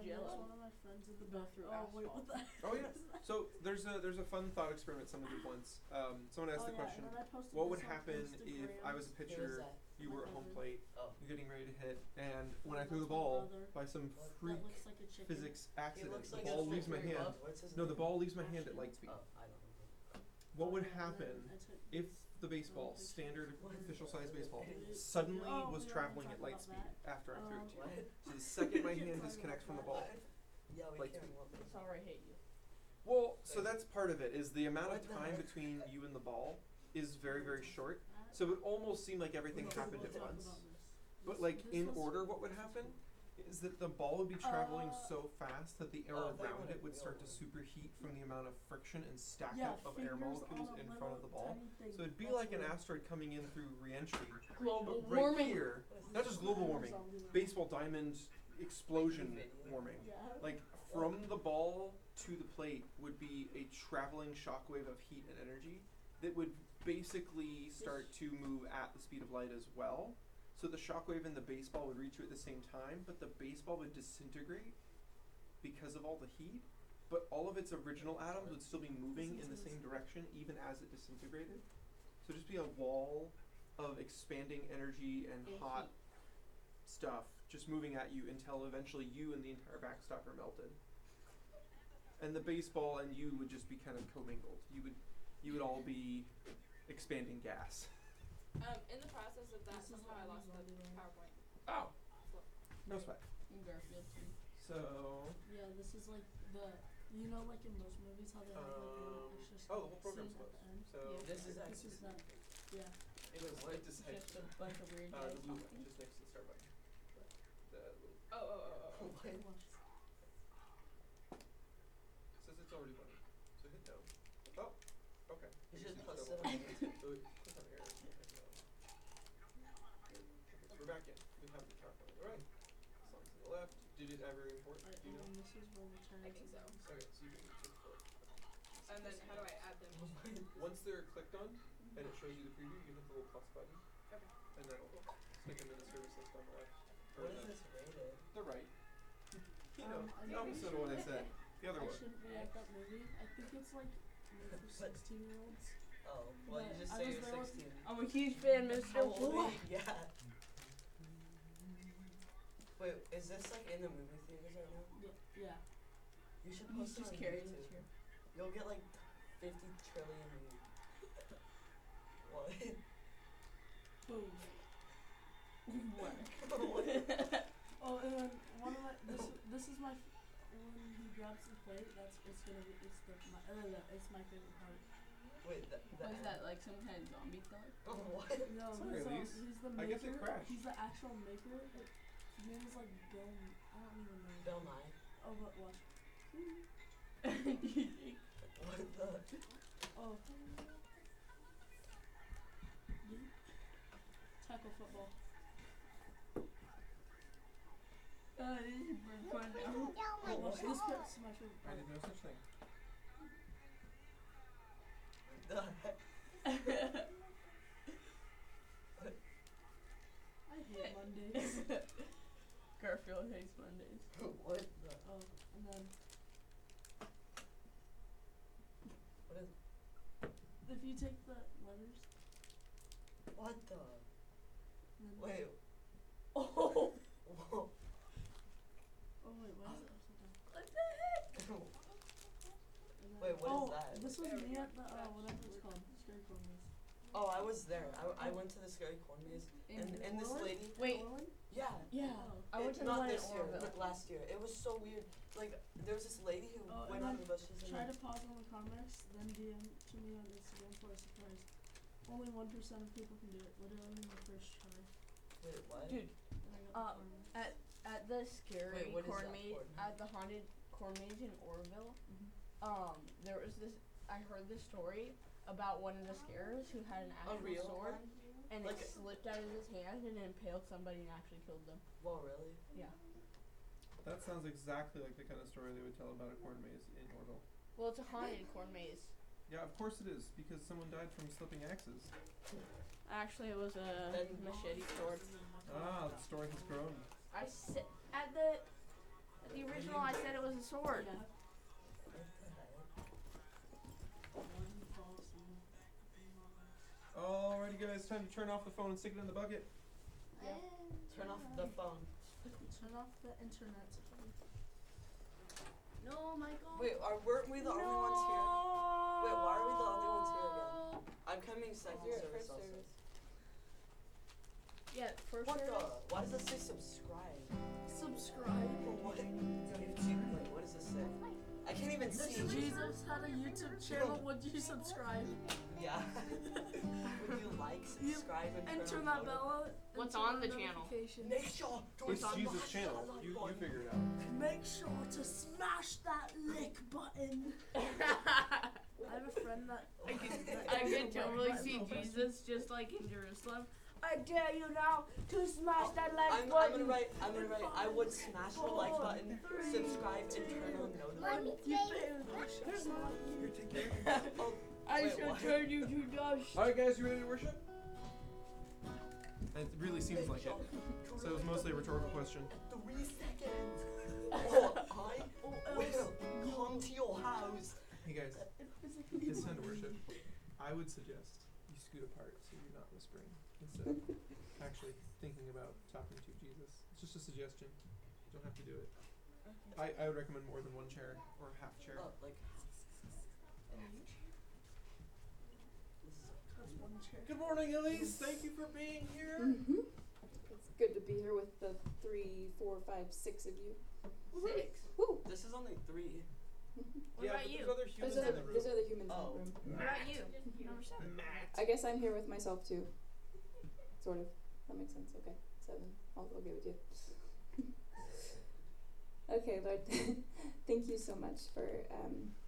Jello. One of my friends in the bathrough. Oh wait, what the? Oh yeah. So there's a fun thought experiment someone did once. Someone asked the question, what would happen if I was a pitcher, you were at home plate, you're getting ready to hit, and when I threw the ball, by some freak physics accident, the ball leaves my hand. No, the ball leaves my hand at light speed. I don't know. What would happen if the baseball, standard official size baseball, suddenly was traveling at light speed after I threw it to you? So the second my hand disconnects from the ball, Yeah, we light can't. speed. Sorry, I hate you. Well, so that's part of it, is the amount of time between you and the ball is very, very short. So it would almost seem like everything happened at once. But like in order, what would happen is that the ball would be traveling so fast that the air around it would start to superheat from the amount of friction and stack up of air molecules in front of the ball. So it'd be like an asteroid coming in through re-entry. Global But right warming. here, not just global warming, baseball diamond explosion warming. Like from the ball to the plate would be a traveling shockwave of heat and energy that would basically start to move at the speed of light as well. So the shockwave and the baseball would reach you at the same time, but the baseball would disintegrate because of all the heat, but all of its original atoms would still be moving in the same direction even as it disintegrated. So just be a wall of expanding energy and hot stuff just moving at you until eventually you and the entire backstop are melted. And the baseball and you would just be kind of commingled. You would all be expanding gas. In the process of that, somehow I lost the PowerPoint. Oh, no sweat. In Garfield too. So. Yeah, this is like like in most movies how they have like an extra Oh, the whole program's scene at closed. the end. So Yeah. This is This is not. Yeah. it was like Just a bunch of weird guys the blue one, talking. just next to the start button. The little says it's already running. So hit no. Oh, okay. You Maybe should it's post double. it on YouTube. So click on error. So we're back in. We have the PowerPoint. Alright. Songs to the left. Did it ever import? Do you know? This is when the Chinese. I think so. Okay, so you can search for it. And then how do I add them? Once they're clicked on and it shows you the preview, you hit the little plus button. Okay. And that'll stick them in the service list on the left. Or What is this rated? the right. You know, I the opposite of what I said. The other I one. shouldn't be at that movie. I think it's like made for 16-year-olds. Oh, well, you But just I say was you're there with- 16. I'm a huge fan, Mr. How old are Wolf. you? Yeah. Wait, is this like in the movie theaters right now? Yeah. You should He's post it just on carrying YouTube. this here. You'll get like 50 trillion views. What? Boom. What? Oh, and then one of my this is my when he grabs the plate. It's my favorite part. Wait, What is that, like some kind of zombie thing? What? No, Sorry, Elise. he's the I maker. guess it crashed. He's the actual maker. His name is like Bill. I don't even know. Bill Nye. Oh, but watch. What the? Oh. Tackle football. This is pretty fun now. Watch this part's my favorite I part. did no such thing. The heck? I hate Mondays. Garfield hates Mondays. What the? Oh, and then What is? if you take the letters, What the? and then Wait. Oh! Whoa. oh wait, why is it upside down? What the heck? And then, Wait, what is oh, that? this was me at the whatever it's called, Scary Corn Maze. Oh, I was there. I went to the scary corn maze, and this Orland? lady. Wait. Orland? Yeah. Yeah. Oh. I went to the Not one in this year, Orville. but last year. It was so weird. Like there was this lady who Oh, went and on the bushes and Try then, to pause on the comics, then DM to me on Instagram for a surprise. Only 1% of people can do it. Literally in the first try. wait, what? Dude, And I got the corn maze. at the scary Wait, what is corn that maze, for? at the haunted corn maze in Orville, Mhm. there was this, I heard this story about one of the scarers who had an A actual real sword, one? and Like it slipped out of his hand and impaled somebody and actually killed them. Whoa, really? Yeah. That sounds exactly like the kind of story they would tell about a corn maze in Orville. Well, it's a haunted corn maze. Yeah, of course it is, because someone died from slipping axes. Actually, it was a Then- machete sword. Ah, the story has grown. I sit at the original, I said it was a sword. Yeah. Alrighty, guys, time to turn off the phone and stick it in the bucket. Yeah. Turn off the phone. Turn off the internet. No, Michael. Wait, weren't we the only ones here? Wait, why are we the only ones here again? I'm coming second You're at service first also. service. Yeah, first What service. the? Why does it say subscribe? Subscribe. What? Wait, what does this say? I can't even This see. Jesus had a YouTube channel. Would you subscribe? Yeah. Would you like, subscribe, and Turn that bell on. What's and turn on the on channel? notifications. Make sure to It's smash Jesus' that channel. like You button. figure it out. Make sure to smash that like button. I have a friend that. I could totally see Jesus just like in Jerusalem. I dare you now to smash that like I'm button. gonna write. I would smash the like button, subscribe, and turn on notifications. Here, take care. Oh, I wait, shall what? turn you to dust. Alright, guys, you ready to worship? It really seems like it. So it was mostly a rhetorical question. 3 seconds. Or I will come to your house. Hey, guys, it's time to worship. I would suggest you scoot apart so you're not whispering instead of actually thinking about talking to Jesus. It's just a suggestion. You don't have to do it. I would recommend more than one chair or half chair. Like. That's one chair. Good morning, Elise. Thank you for being here. Mm-hmm. It's good to be here with the 3, 4, 5, 6 of you. 6. Woo! This is only 3. What Yeah, about but you? there's other humans There's in the room. other humans Oh. in the room. What about you? Number 7. I guess I'm here with myself too. Sort of. That makes sense. Okay. 7. I'll give it to you. Okay, Lord, thank you so much for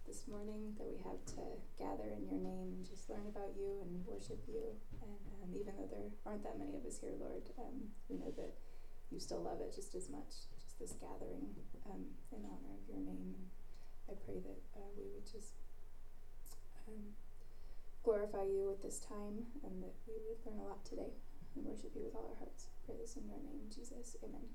this morning that we have to gather in your name and just learn about you and worship you. And even though there aren't that many of us here, Lord, we know that you still love it just as much, just this gathering in honor of your name. And I pray that we would just glorify you with this time and that we would learn a lot today and worship you with all our hearts. Pray this in your name, Jesus. Amen.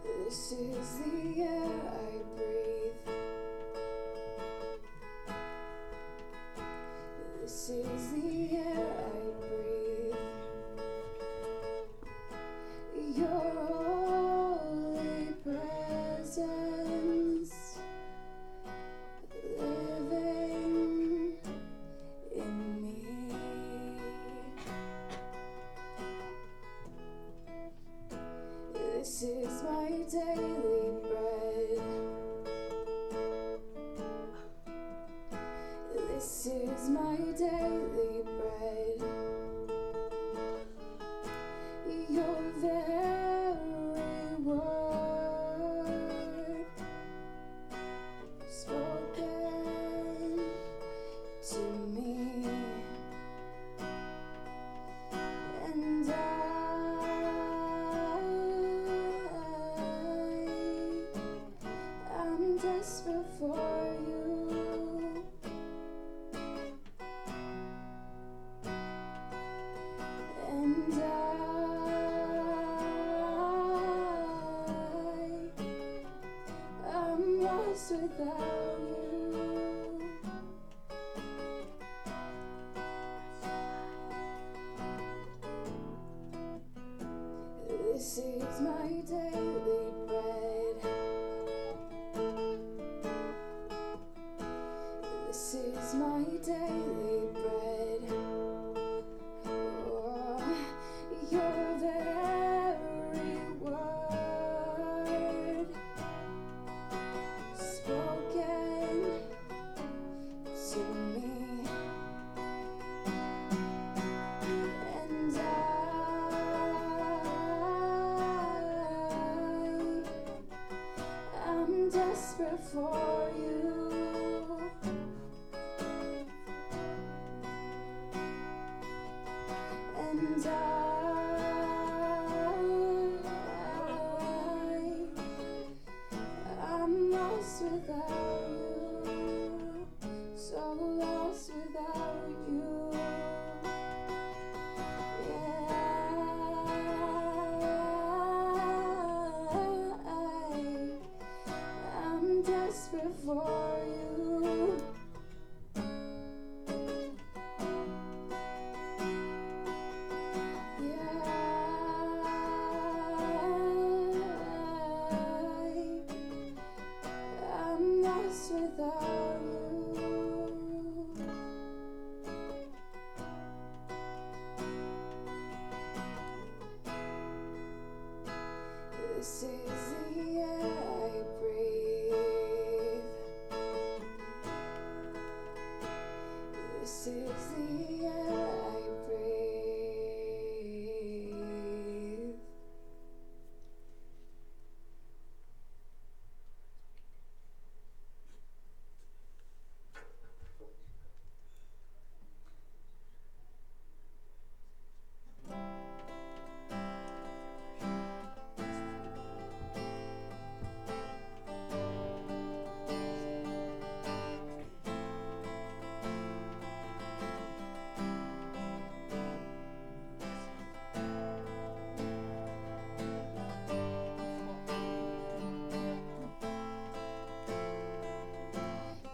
This is the air I breathe. This is the air I breathe. Your holy presence living in me. This is my daily bread. This is my daily bread. Your very word spoken to me, and I'm desperate for you. And I'm lost without you. This is my daily bread. This is my daily bread. Oh, your very word spoken to me, and I'm desperate for you. And This is the air I breathe. This is the air I breathe.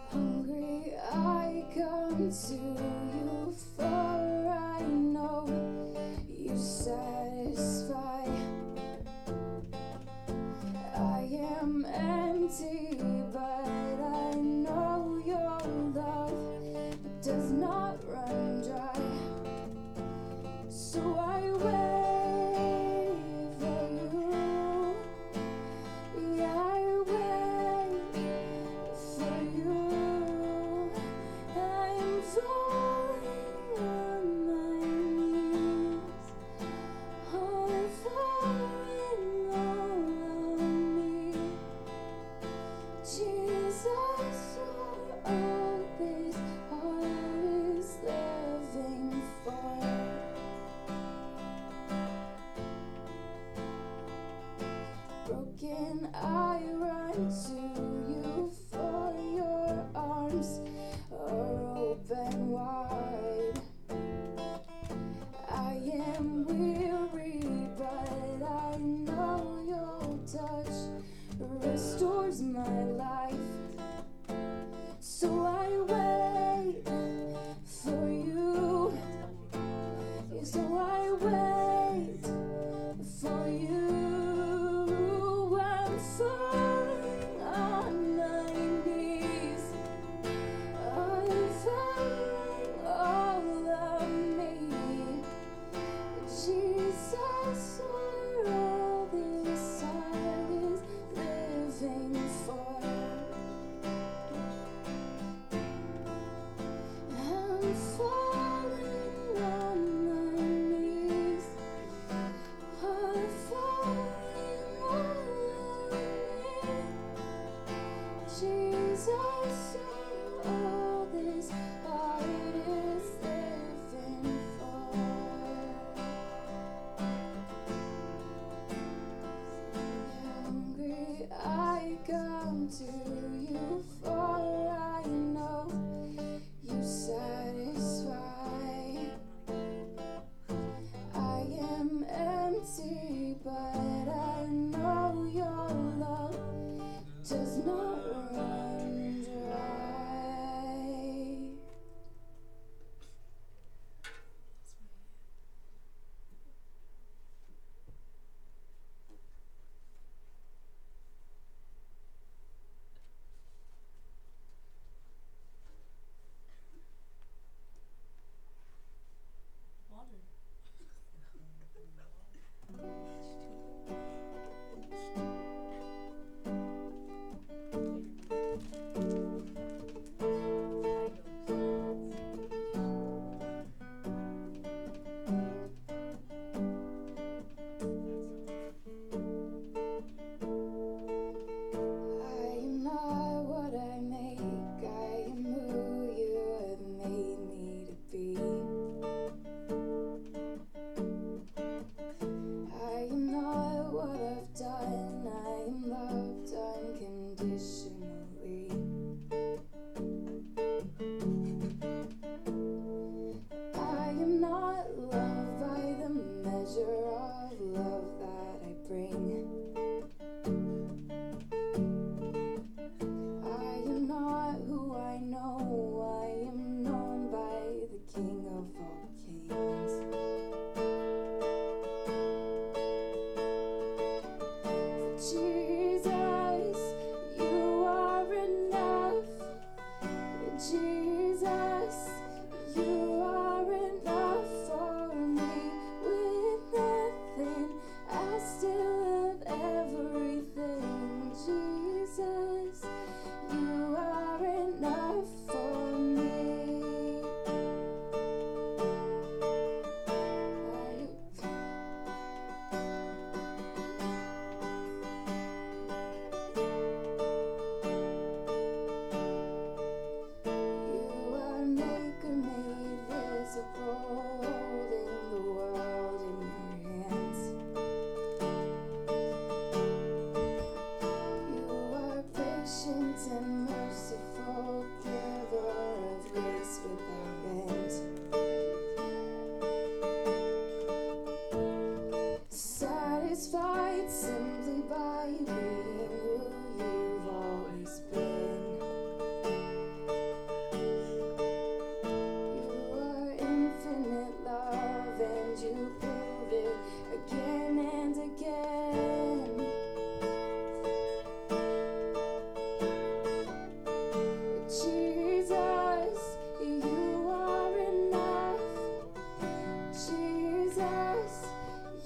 Hungry I come to you, for I know you satisfy. I am empty, but I know your love does not run dry. So I wait for you. Yeah, I wait for you. I'm falling on my knees. I'm falling on me. Jesus, all this heart is living for. Broken, I run to you, for your arms are open wide. I am weary, but I know your touch restores my life. So I wait for you. So I wait for you. I'm falling on my knees. I'm falling all of me. Jesus, all this heart is living for. satisfied simply by being who you've always been. You are infinite love and you prove it again and again. Jesus, you are enough. Jesus,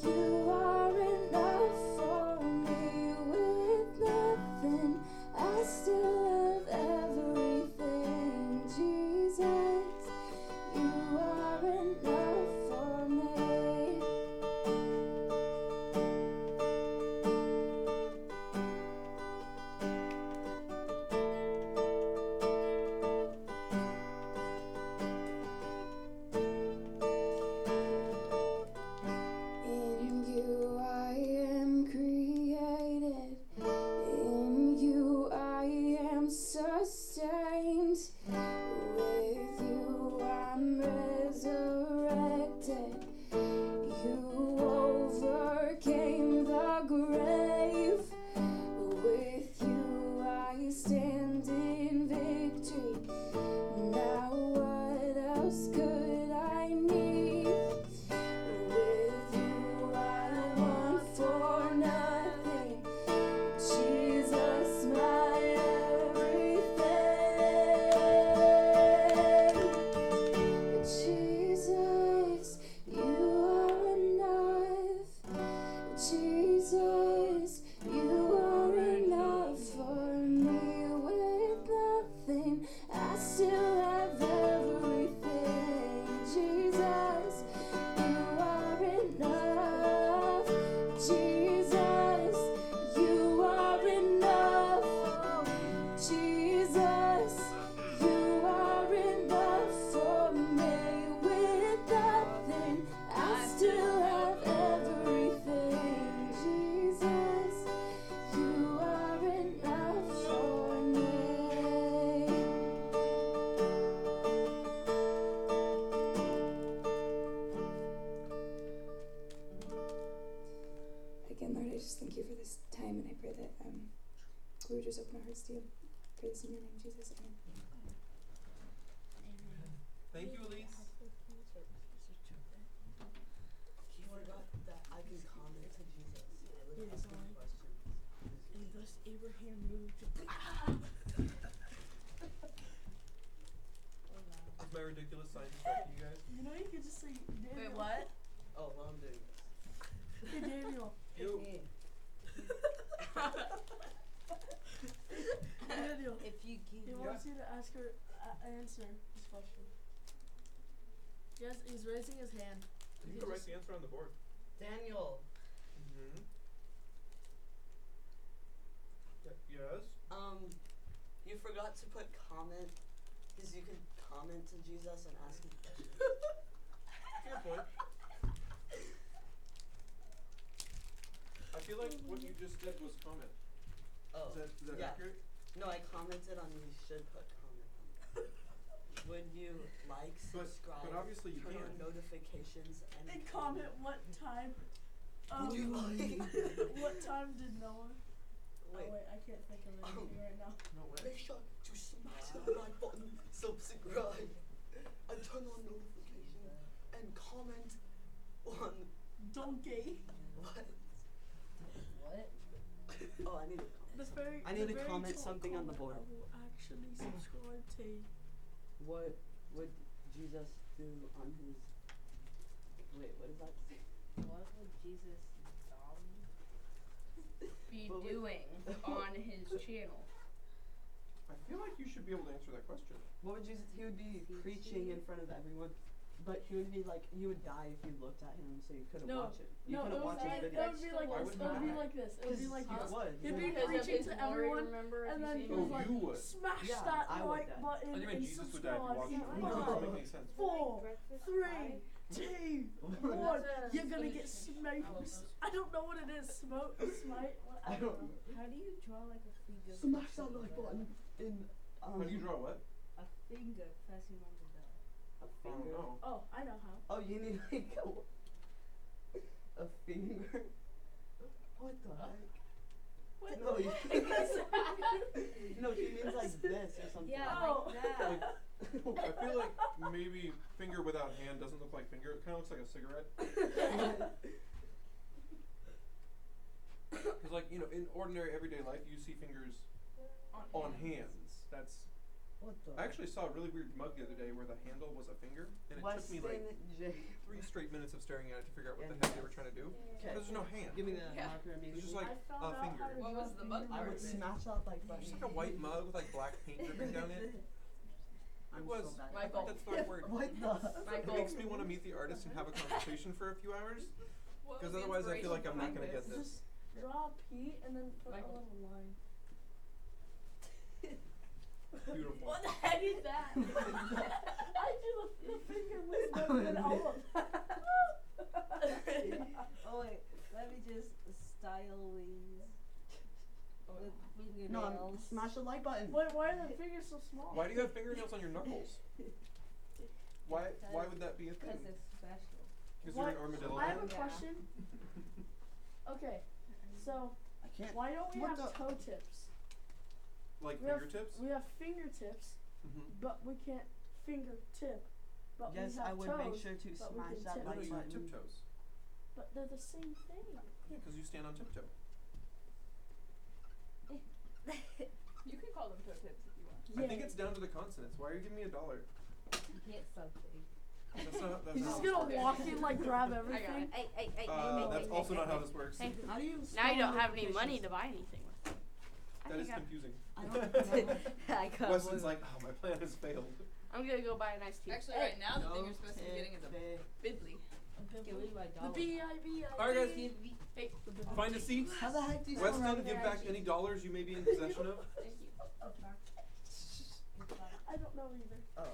you are enough for me. With nothing, I still have everything. Jesus, you are enough for me. In you I am created, in you I am sustained, with you I'm resurrected, you overcame the grave, with you I stand in victory, now what else could I need? With you I want for nothing, Jesus my everything. Jesus, you are enough. Jesus, you are enough for me. With nothing, I still have everything. Jesus, you are enough. Jesus, you are enough. Jesus, you are enough for me. With nothing, I still have everything. Jesus, you are enough for me. Again, Lord, I just thank you for this time, and I pray that we would just open our hearts to you. Pray this in your name, Jesus. Amen. Thank you, Elise. He forgot that I can comment to Jesus with asking questions. And thus Abraham moved to Is my ridiculous sign distracting you guys? You know, you could just say, Daniel. Wait, what? Oh, while I'm doing this. Hey, Daniel. You. Daniel. If you give He wants you to ask her, answer this question. Yes, he's raising his hand. You can write the answer on the board. Daniel, Mm-hmm. Yes? you forgot to put comment, because you could comment to Jesus and ask him questions. Good point. I feel like what you just did was comment. Oh, Is that yeah. accurate? No, I commented on you should put comment on it. Would you like, subscribe, but obviously you turn on can't. notifications, and comment what time. Would you like? What time did Noah? Wait, Oh wait, I can't think of anything right now. No way. make sure to smash the like button, subscribe, and turn on notifications, and comment on Donkey. what? What? Oh, I need to comment. The very. I need the to very comment top something on the comment board. I will actually subscribe to. What would Jesus do on his? Wait, what is that? What would Jesus be But wait. doing on his channel? I feel like you should be able to answer that question. What would Jesus? He would be preaching in front of everyone, but he would be like, you would die if you looked at him, so you couldn't No, watch it. You No, it couldn't would, watch be, his it video. would be like Why this. would It would be you? like this. It would be like You this. would. He'd be Because of preaching his to glory, everyone, remember? If and you then see he Oh, was like, you would. smash Yeah, that I would like die. button I think and Jesus would die if you subscribe. watched it. Come It doesn't on. make any sense. 4, 3, 2, 1. You're gonna get smoked. I don't know what it is. Smoke, smite. What, I don't know. How do you draw like a finger? Smash that like button in. How do you draw what? A finger pressing on the bell. A I don't finger. know. Oh, I know how. Oh, you need like a finger. What the heck? What? No, you, no, she means like this or something. Yeah, Oh. like that. I feel like maybe finger without hand doesn't look like finger. It kind of looks like a cigarette. Because, like, you know, in ordinary everyday life, you see fingers on hands. That's. What the? I actually saw a really weird mug the other day where the handle was a finger, and it took me like J. 3 straight minutes of staring at it to figure out what the heck they were trying to do. Because there's no hand. Give me the Yeah. marker It's immediately. just like I found a out finger. how to What draw was the mug fingers. I would smash that like button. Just like a white mug with like black paint dripping down it. I'm was. so bad. Michael. That's the right word. What the? It Michael. makes me want to meet the artist and have a conversation for a few hours. What Because was the otherwise I feel like I'm not inspiration going to get behind this. Just draw a P and then put Michael. a little line. Beautiful. What the heck is that? I drew the finger with no good all of that. Oh wait, let me just style these with fingernails. No, smash the like button. Wait, why are the fingers so small? Why do you have fingernails on your knuckles? Why would that be a thing? Because it's special. Because you're an What? armadillo I have man? a question. Okay, so I can't. why don't we What have the- toe tips? Like We have- fingertips? We have fingertips, Mm-hmm. but we can't fingertip. But Yes, we have I would toes, make sure to but we smash can that tip. No, like you have button. tiptoes. but they're the same thing. Yeah, because you stand on tiptoe. You can call them toe tips if you want. I think it's down to the consonants. Why are you giving me $1? Get something. That's not. That's He's not just how this gonna works. walk in, like, grab I got everything. it. Hey, That's also not how this works. Hey. How do you Now spell you don't have any money notifications? to buy anything with. That is confusing. I don't know. I got Weston's one. like, oh, my plan has failed. I'm gonna go buy a nice tea. Actually, right now the thing you're supposed to be getting is a Bidley. Give me my The dollar. B-I-B-I-B. Alright, guys. Hey, Find a seat. How the heck do you spell Weston, give back notifications? any dollars you may be in possession of. thank you. I don't know either. Oh.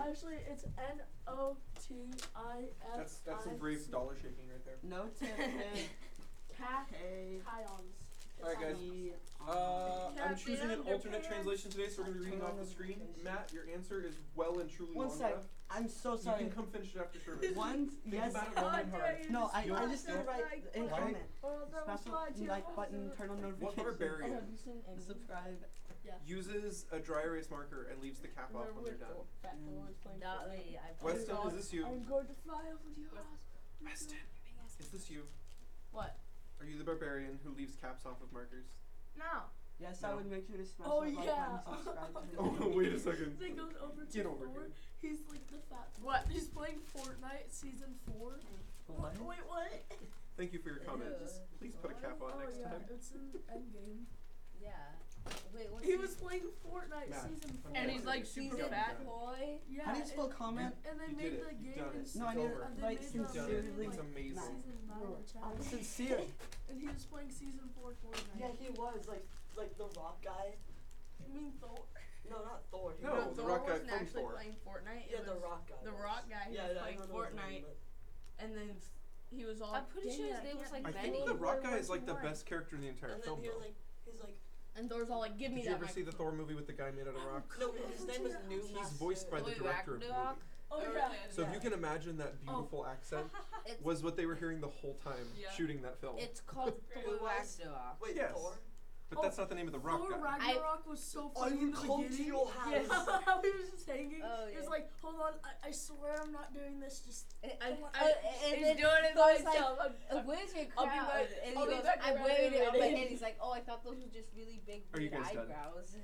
Actually, it's N-O-T-I-F-I. That's some brave dollar shaking right there. No tip. Hey. Ties. Alright, guys. I'm choosing an alternate translation today, so we're going to be reading off the screen. Matt, your answer is well and truly One long sec. enough. I'm so You sorry. can come finish it after service. One, Think yes. about it long and hard. No, I You'll- just did it right in Why? comment. Special like button, turn on What notifications. barbarian Subscribe. uses a dry erase marker and leaves the cap off when they're done? Not me. Weston, is this you? I'm going to fly over your house. Weston, is this you? What? Are you the barbarian who leaves caps off of markers? No. Yes, No. I would make sure to smash Oh, that like yeah. button, subscribe to the Oh, wait a second. They goes over to Get over 4. here. He's like the fat. What? He's playing Fortnite season 4. What? Wait, what? Thank you for your comment. Please put a cap on next yeah, time. it's in Endgame. Yeah. Wait, what's He was playing Fortnite Matt, season 4. And he's like season super fat. boy? Yeah. How do you spell comment? And they You made did it. the You've game done in it. No, I It's need over. it and they like made the sincerely. game, It's like, amazing. Season 9 Bro, or I'm 10. sincere. And he was playing season 4 Fortnite. Yeah, he was like the rock guy. You mean Thor? No, not Thor. He No, was the Thor rock guy wasn't from actually Thor. playing Fortnite. Yeah, It the was rock guy. the rock guy who Yeah, was I playing don't know his name, Fortnite, but- and then he was all. I'm pretty sure his "Dang it, name was can't like I beat think you." the rock Boy, guy is like the what's best character in the entire And then film, he's though. like, And Thor's all like, "Give me Did you that." ever see the Thor movie with the guy made out of rock? no, his name is New He's Master. voiced by the Wait, director of the Ragnarok? movie. Oh, Oh, yeah. So if you can imagine that beautiful accent It's was what they were hearing the whole time Yeah. shooting that film. it's called It Thor was- Ragnarok. Wait, Yes. Thor? But that's not the name of the rock Thor guy. Ragnarok was so Are funny you in the come to beginning. your house? Yeah, how he was just hanging. Oh, He was yeah. like, hold on, I swear I'm not doing this. Just And come on. and He's then doing it Thor's by himself. where's your I'll be crown? back- And I'll he be goes, back I'm right wearing it away. on my head. He's like, oh, I thought those were just really big Are you weird guys done? eyebrows.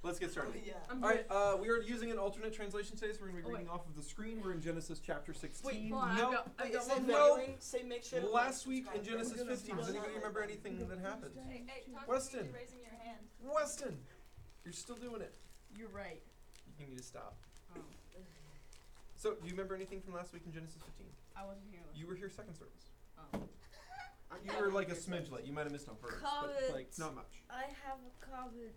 Let's get Oh, started. yeah. I'm Alright, we are using an alternate translation today, so we're going to be Oh, reading off of the screen. We're in Genesis chapter 16. Wait, hold on, no, I've got Say one no. Say make sure to Last like, week in subscribe. Genesis 15, does anybody remember anything that happened? Hey, talk Weston. to me raising your hand. Weston! You're still doing it. You're right. You need to stop. Oh, So, do you remember anything from last week in Genesis 15? I wasn't here. You were here second service. Oh. You were like a smidge late. You might have missed on first, but like Comment. not much. I have a comment.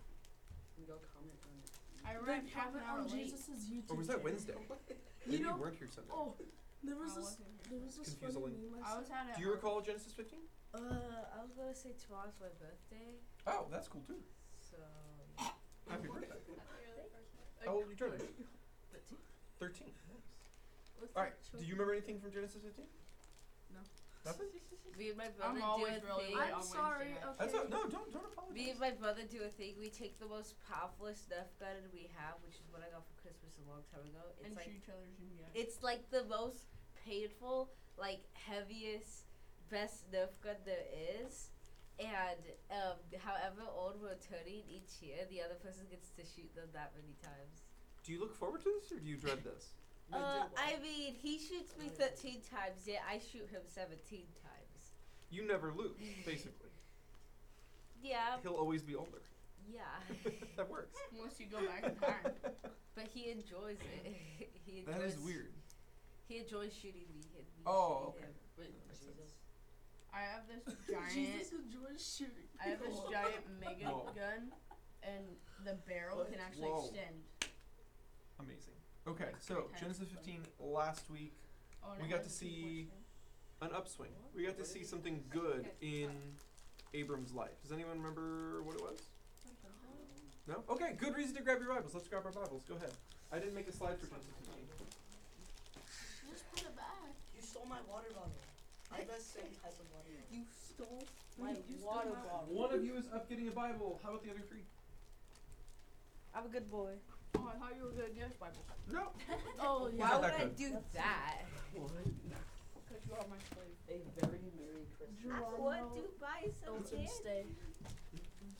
Go comment on it. I They arrived half have an it hour on late. Jesus' YouTube. Or was that channel. Wednesday? You Maybe you know, weren't here Sunday. oh, there was I this. wasn't here. There was this Confusing. funny meme I was at it. Do you recall Genesis 15? I was gonna say tomorrow's my birthday, Oh, that's cool too. so Happy birthday. Happy early birthday. How old are you turning? 13. Nice. Alright, do you remember anything from Genesis 15? No. Nothing? Me and my brother I'm do always a really thing. late I'm on sorry. Wednesday. Okay. That's not, no, don't Me apologize. and my brother do a thing. We take the most powerful Nerf gun we have, which is what I got for Christmas a long time ago. It's And like shoot each other's in the eye. it's like the most painful, like heaviest, best Nerf gun there is. And however old we're turning each year, the other person gets to shoot them that many times. Do you look forward to this or do you dread this? I mean, he shoots me 13 times, yet I shoot him 17 times. You never lose, basically. Yeah, He'll always be older. yeah. That works. Unless you go back in time. But he enjoys it. he enjoys, That is weird. He enjoys shooting me. And me Oh, shooting okay. him. Wait, That makes Jesus. I have this giant. Jesus enjoys shooting. I have this giant mega Whoa. gun, and the barrel can actually Whoa. extend. Amazing. Okay, Like so 3 times Genesis as 15 last week, Oh, and We it got has to a 2 see- point an upswing. We got to see something good in Abram's life. Does anyone remember what it was? No? Okay, good reason to grab your Bibles. Let's grab our Bibles. Go ahead. I didn't make a slide for Genesis 15. Just put it back. You stole my water bottle. I have that same type of water bottle. You stole My water bottle. One of you is up getting a Bible. How about the other 3? I'm a good boy. Oh, I thought you were good at the Bible. No. Oh He's yeah. Why not would that I good. do that? Because you are my slave. A very Merry Christmas. I want to buy some Open candy. stay.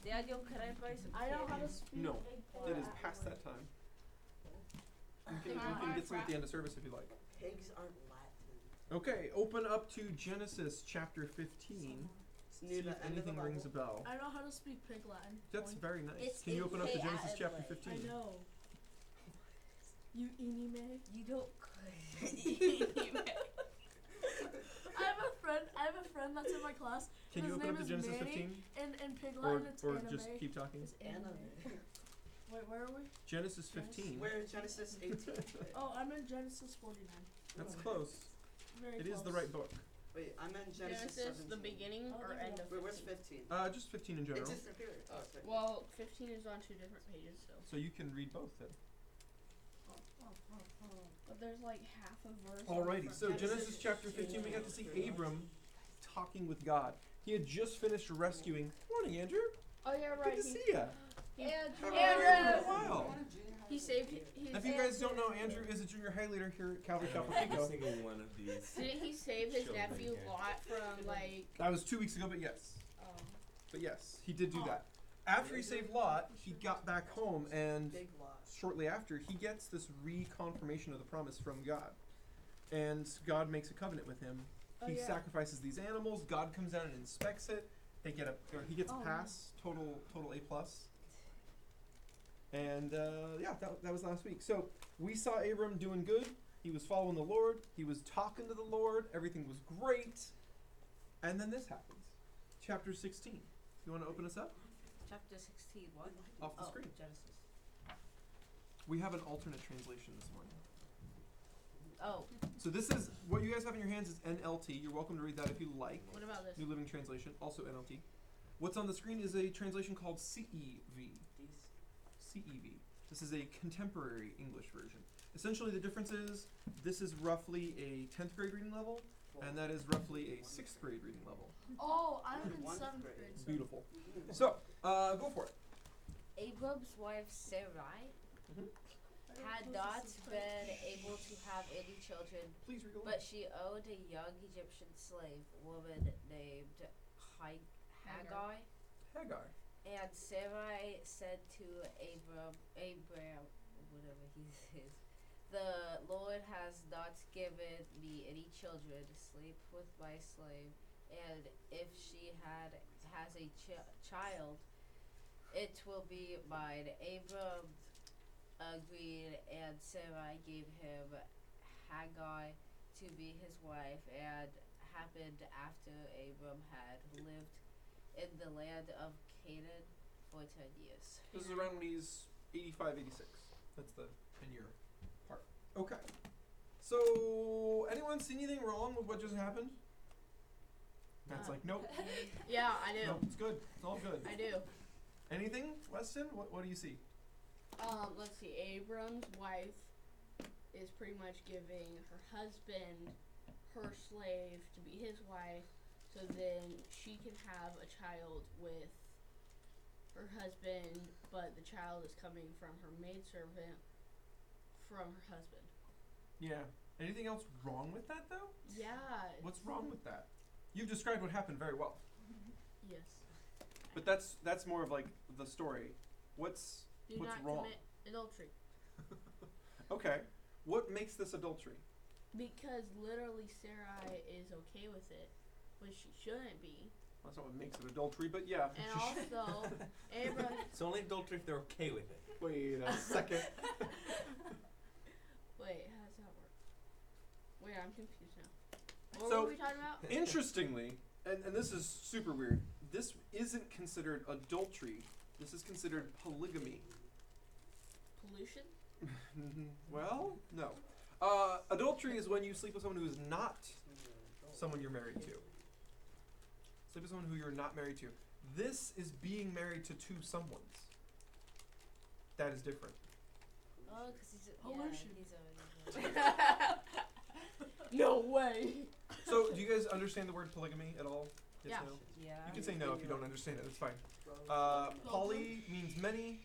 Daniel, can I buy some I know how to candy? speak. No, English. it is past that time. You can get some at the end of service if you like. Pigs aren't Latin. Okay, open up to Genesis chapter 15. It's See near if the end of the anything rings a Bible. bell. I know how to speak pig Latin. That's Point. very nice. It's Can you open up to in Genesis K-I-L-A. chapter I 15? know. You eeny me. You don't. I have a friend that's in my class. Can you His open name up to is Genesis Manny. 15? In pig Or, Latin, it's or anime. just keep talking? It's anime. Wait, where are we? Genesis 15. We're in Genesis 18. Oh, I'm in Genesis 49. That's close. Very It close. is the right book. Wait, I'm in Genesis Genesis, 17. the beginning Oh, or there's end of Wait, where's 15? 15? Just 15 in general. It's just here. Oh, sorry. Well, 15 is on 2 different pages still. So you can read both then. But there's like half a verse. Alrighty, so Genesis Genesis chapter 15, we got to see Abram talking with God. He had just finished rescuing. Morning, Andrew. Oh yeah, right. Good to see ya. Andrew. Haven't seen you in a while. He saved. If you guys don't know, Andrew is a junior high leader here at Calvary Chapel Every Pico. single one of these. Didn't he save his Children nephew here. Lot from like? That was 2 weeks ago, but yes. But yes, he did do Oh. that. After he saved Lot, he got back home, and Big loss. shortly after, he gets this reconfirmation of the promise from God. And God makes a covenant with him. Oh, He yeah. sacrifices these animals. God comes down and inspects it. They get he gets Oh, a pass, total A plus. And yeah, that was last week. So we saw Abram doing good. He was following the Lord. He was talking to the Lord. Everything was great. And then this happens. Chapter 16. You want to open us up? Chapter 16, what? Off the Oh, screen. Genesis. We have an alternate translation this morning. Oh, So this is, what you guys have in your hands is NLT. You're welcome to read that if you like. What about this? New Living Translation, also NLT. What's on the screen is a translation called CEV. CEV. This is a contemporary English version. Essentially the difference is, this is roughly a 10th grade reading level, and that is roughly a 6th grade reading level. Oh, I'm in One 7th grade. grade. So. Beautiful. So, go for it. Abram's wife Sarai Mhm. had not been able to have any children, Please read along. but she owned a young Egyptian slave woman named Hagar. Hagar. And Sarai said to Abram, whatever he is, the Lord has not given me any children. Sleep with my slave, and if she has a child, it will be mine. Abram agreed, and Sarai gave him Hagar to be his wife, and happened after Abram had lived in the land of Canaan for 10 years. This is around when he's 85, 86. That's the 10-year part. Okay. So, anyone see anything wrong with what just happened? Matt's like, nope. Yeah, I do. Nope, it's good. It's all good. I do. Anything, Weston? What do you see? Let's see. Abram's wife is pretty much giving her husband her slave to be his wife, so then she can have a child with her husband, but the child is coming from her maidservant from her husband. Yeah. Anything else wrong with that though? Yeah. What's wrong with that? You've described what happened very well. Yes. But that's more of like the story. What's Do not wrong? commit adultery. Okay. What makes this adultery? Because literally Sarai is okay with it, which she shouldn't be. That's not what makes it adultery, but yeah. And also, Abraham. It's only adultery if they're okay with it. Wait a second. Wait, how does that work? Wait, I'm confused now. What So- were we talking about? Interestingly, and this is super weird, this isn't considered adultery. This is considered polygamy. Pollution? Well, no. Adultery is when you sleep with someone who is not someone you're married to. Sleep with someone who you're not married to. This is being married to two someones. That is different. Oh, because he's a, Pollution. he's a No way. So, do you guys understand the word polygamy at all? Yes, Yeah. no? yeah. You can say no if you don't understand it. It's fine. Poly means many,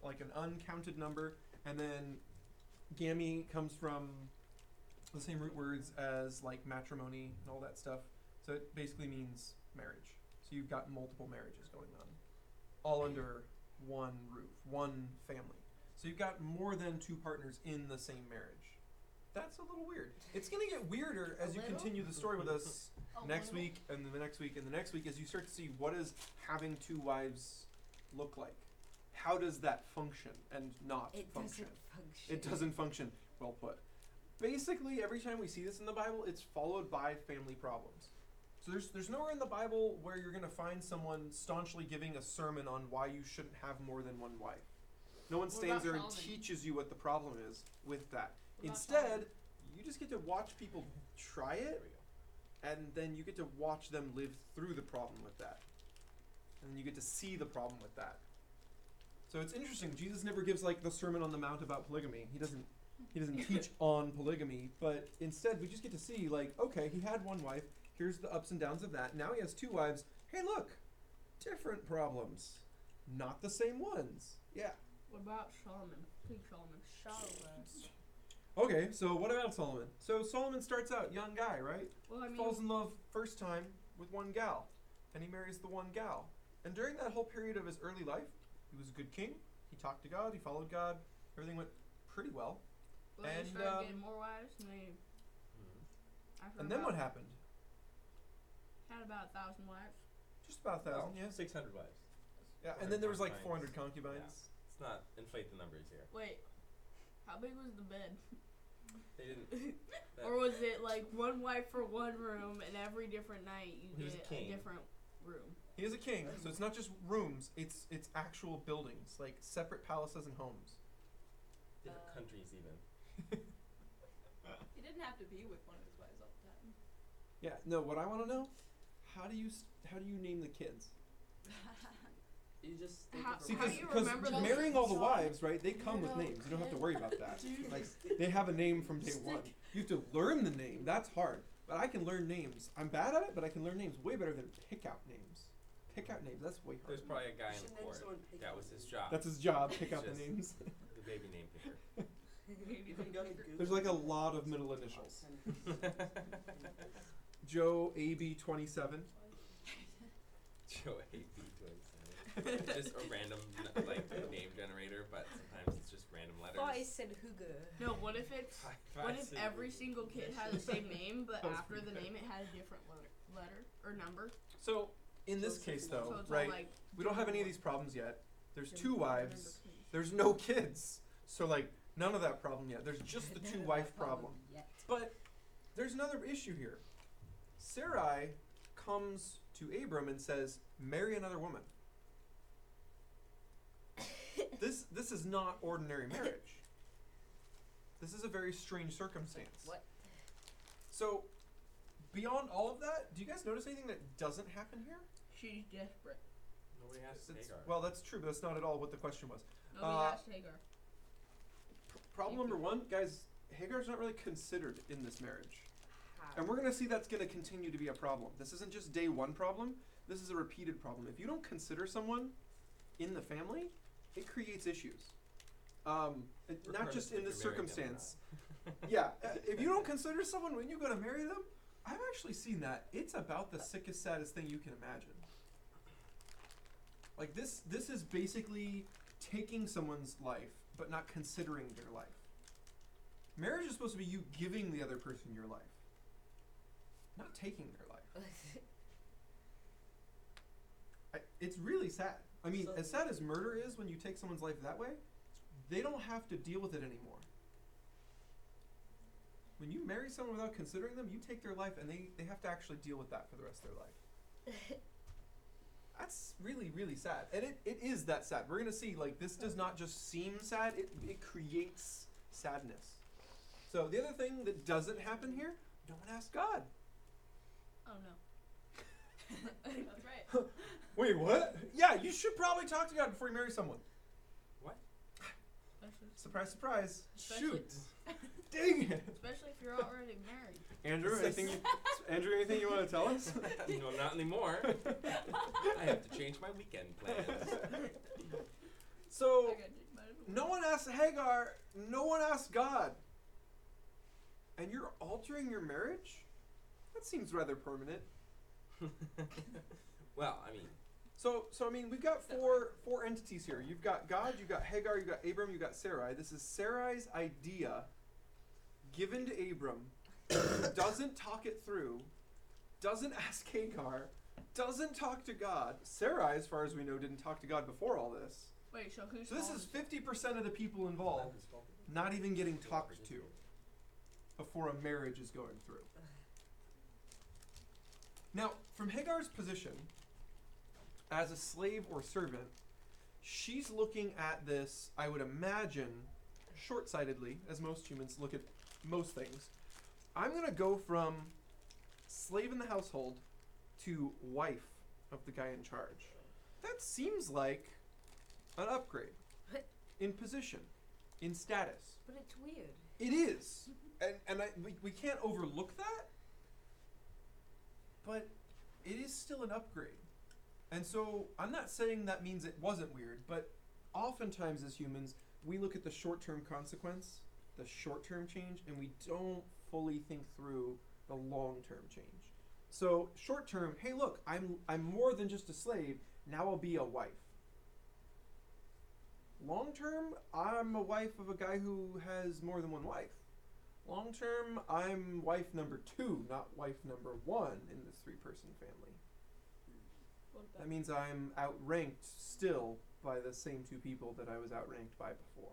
like an uncounted number, and then gamy comes from the same root words as like matrimony and all that stuff. So it basically means marriage. So you've got multiple marriages going on, all under one roof, one family. So you've got more than two partners in the same marriage. That's a little weird. It's gonna get weirder as you continue the story with us next week and then the next week and the next week as you start to see what does having two wives look like. How does that function and not It function? doesn't function. It doesn't function. Well put. Basically, every time we see this in the Bible, it's followed by family problems. So there's nowhere in the Bible where you're gonna find someone staunchly giving a sermon on why you shouldn't have more than one wife. No one What stands about there and Solomon? teaches you what the problem is with that. What about Instead, Solomon? you just get to watch people try it, and then you get to watch them live through the problem with that. And then you get to see the problem with that. So it's interesting. Jesus never gives like the Sermon on the Mount about polygamy. He doesn't teach on polygamy, but instead we just get to see like, okay, he had one wife. Here's the ups and downs of that. Now he has two wives. Hey, look, different problems, not the same ones. Yeah. What about Solomon? King Solomon. Okay, so what about Solomon? So Solomon starts out young guy, right? Well, I mean, Falls in love first time with one gal, and he marries the one gal. And during that whole period of his early life, he was a good king. He talked to God. He followed God. Everything went pretty well. well, and, they started getting more wives, and they. After And then what about- happened? Had about 1,000 wives. Just about 1,000, yeah. 600 wives. Yeah, and then there was like 400 concubines. concubines. Let's not inflate the numbers here. Wait, how big was the bed? They didn't. Or was it like one wife for one room, and every different night you He was a get king. different room? He is a king, so it's not just rooms. It's actual buildings, like separate palaces and homes. Different countries even. He didn't have to be with one of his wives all the time. Yeah. No. What I want to know, how do you name the kids? You just think How- of a See, how do because you remember those marrying all the songs? wives, right? They come with names. You don't have to worry about that. Like they have a name from day one. You have to learn the name. That's hard. But I can learn names. I'm bad at it, but I can learn names way better than pick out names. Pick out names. That's way There's harder. probably a guy You in the should name court. someone pick That out was his names. job. That's his job. Pick out the Just- names. The baby name picker. You can go to Google. There's like a lot of middle initials. Joe AB27. Joe AB27. Just a random like name generator, but sometimes it's just random letters. thought I said Hugo. No, what if it's what if Five, every six, single kid had the same name, but That was after the pretty name it had a different letter or number? So in this So case, it's though, So it's right? all like We don't have any of these problems yet. There's two number wives. keys. There's no kids. So like none of that problem yet. There's just the two wife problem. Yet. But there's another issue here. Sarai comes to Abram and says, "Marry another woman." This is not ordinary marriage. This is a very strange circumstance. What? So, beyond all of that, do you guys notice anything that doesn't happen here? She's desperate. Nobody has It's- Hagar. well, that's true, but that's not at all what the question was. Nobody asked Hagar. Problem number one, guys, Hagar's not really considered in this marriage. have. And we're going to see that's going to continue to be a problem. This isn't just day one problem. This is a repeated problem. If you don't consider someone in the family, it creates issues. Not just in this circumstance. Yeah, if you don't consider someone when you go to marry them, I've actually seen that. It's about the sickest, saddest thing you can imagine. Like this is basically taking someone's life, but not considering their life. Marriage is supposed to be you giving the other person your life, not taking their life. It's really sad. I mean, as sad as murder is when you take someone's life that way, they don't have to deal with it anymore. When you marry someone without considering them, you take their life and they have to actually deal with that for the rest of their life. That's really, really sad. And it is that sad. We're going to see, like, this does not just seem sad, it creates sadness. So the other thing that doesn't happen here, don't ask God. Oh no. That's right. Wait, what? Yeah, you should probably talk to God before you marry someone. What? Surprise, surprise. Especially- Shoot. Dang it. Especially if you're already married. Andrew, anything you want to tell us? No, not anymore. I have to change my weekend plans. So, no one asked Hagar, no one asked God. And you're altering your marriage? That seems rather permanent. Well, I mean, So I mean, we've got four entities here. You've got God, you've got Hagar, you've got Abram, you've got Sarai. This is Sarai's idea given to Abram, doesn't talk it through, doesn't ask Hagar, doesn't talk to God. Sarai, as far as we know, didn't talk to God before all this. Wait, so who's So this is 50% of the people involved not even getting talked to before a marriage is going through. Now, from Hagar's position, as a slave or servant, she's looking at this, I would imagine, short-sightedly, as most humans look at most things. I'm going to go from slave in the household to wife of the guy in charge. That seems like an upgrade in position, in status. But it's weird. It is. And we can't overlook that, but it is still an upgrade. And so I'm not saying that means it wasn't weird, but oftentimes as humans, we look at the short-term consequence, the short-term change, and we don't fully think through the long-term change. So short-term, hey look, I'm more than just a slave, now I'll be a wife. Long-term, I'm a wife of a guy who has more than one wife. Long-term, I'm wife number 2, not wife number 1 in this 3-person family. That means I'm outranked still by the same 2 people that I was outranked by before.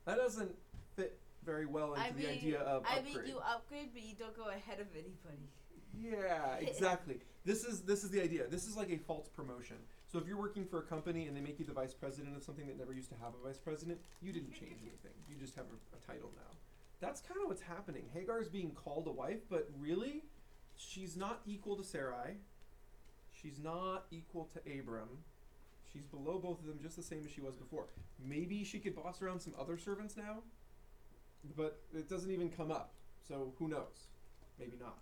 That doesn't fit very well into the idea of upgrade. I mean, you upgrade, but you don't go ahead of anybody. Yeah, exactly. This is the idea. This is like a false promotion. So if you're working for a company and they make you the vice president of something that never used to have a vice president, you didn't change anything. You just have a title now. That's kind of what's happening. Hagar's being called a wife, but really, she's not equal to Sarai. She's not equal to Abram. She's below both of them just the same as she was before. Maybe she could boss around some other servants now, but it doesn't even come up. So who knows? Maybe not.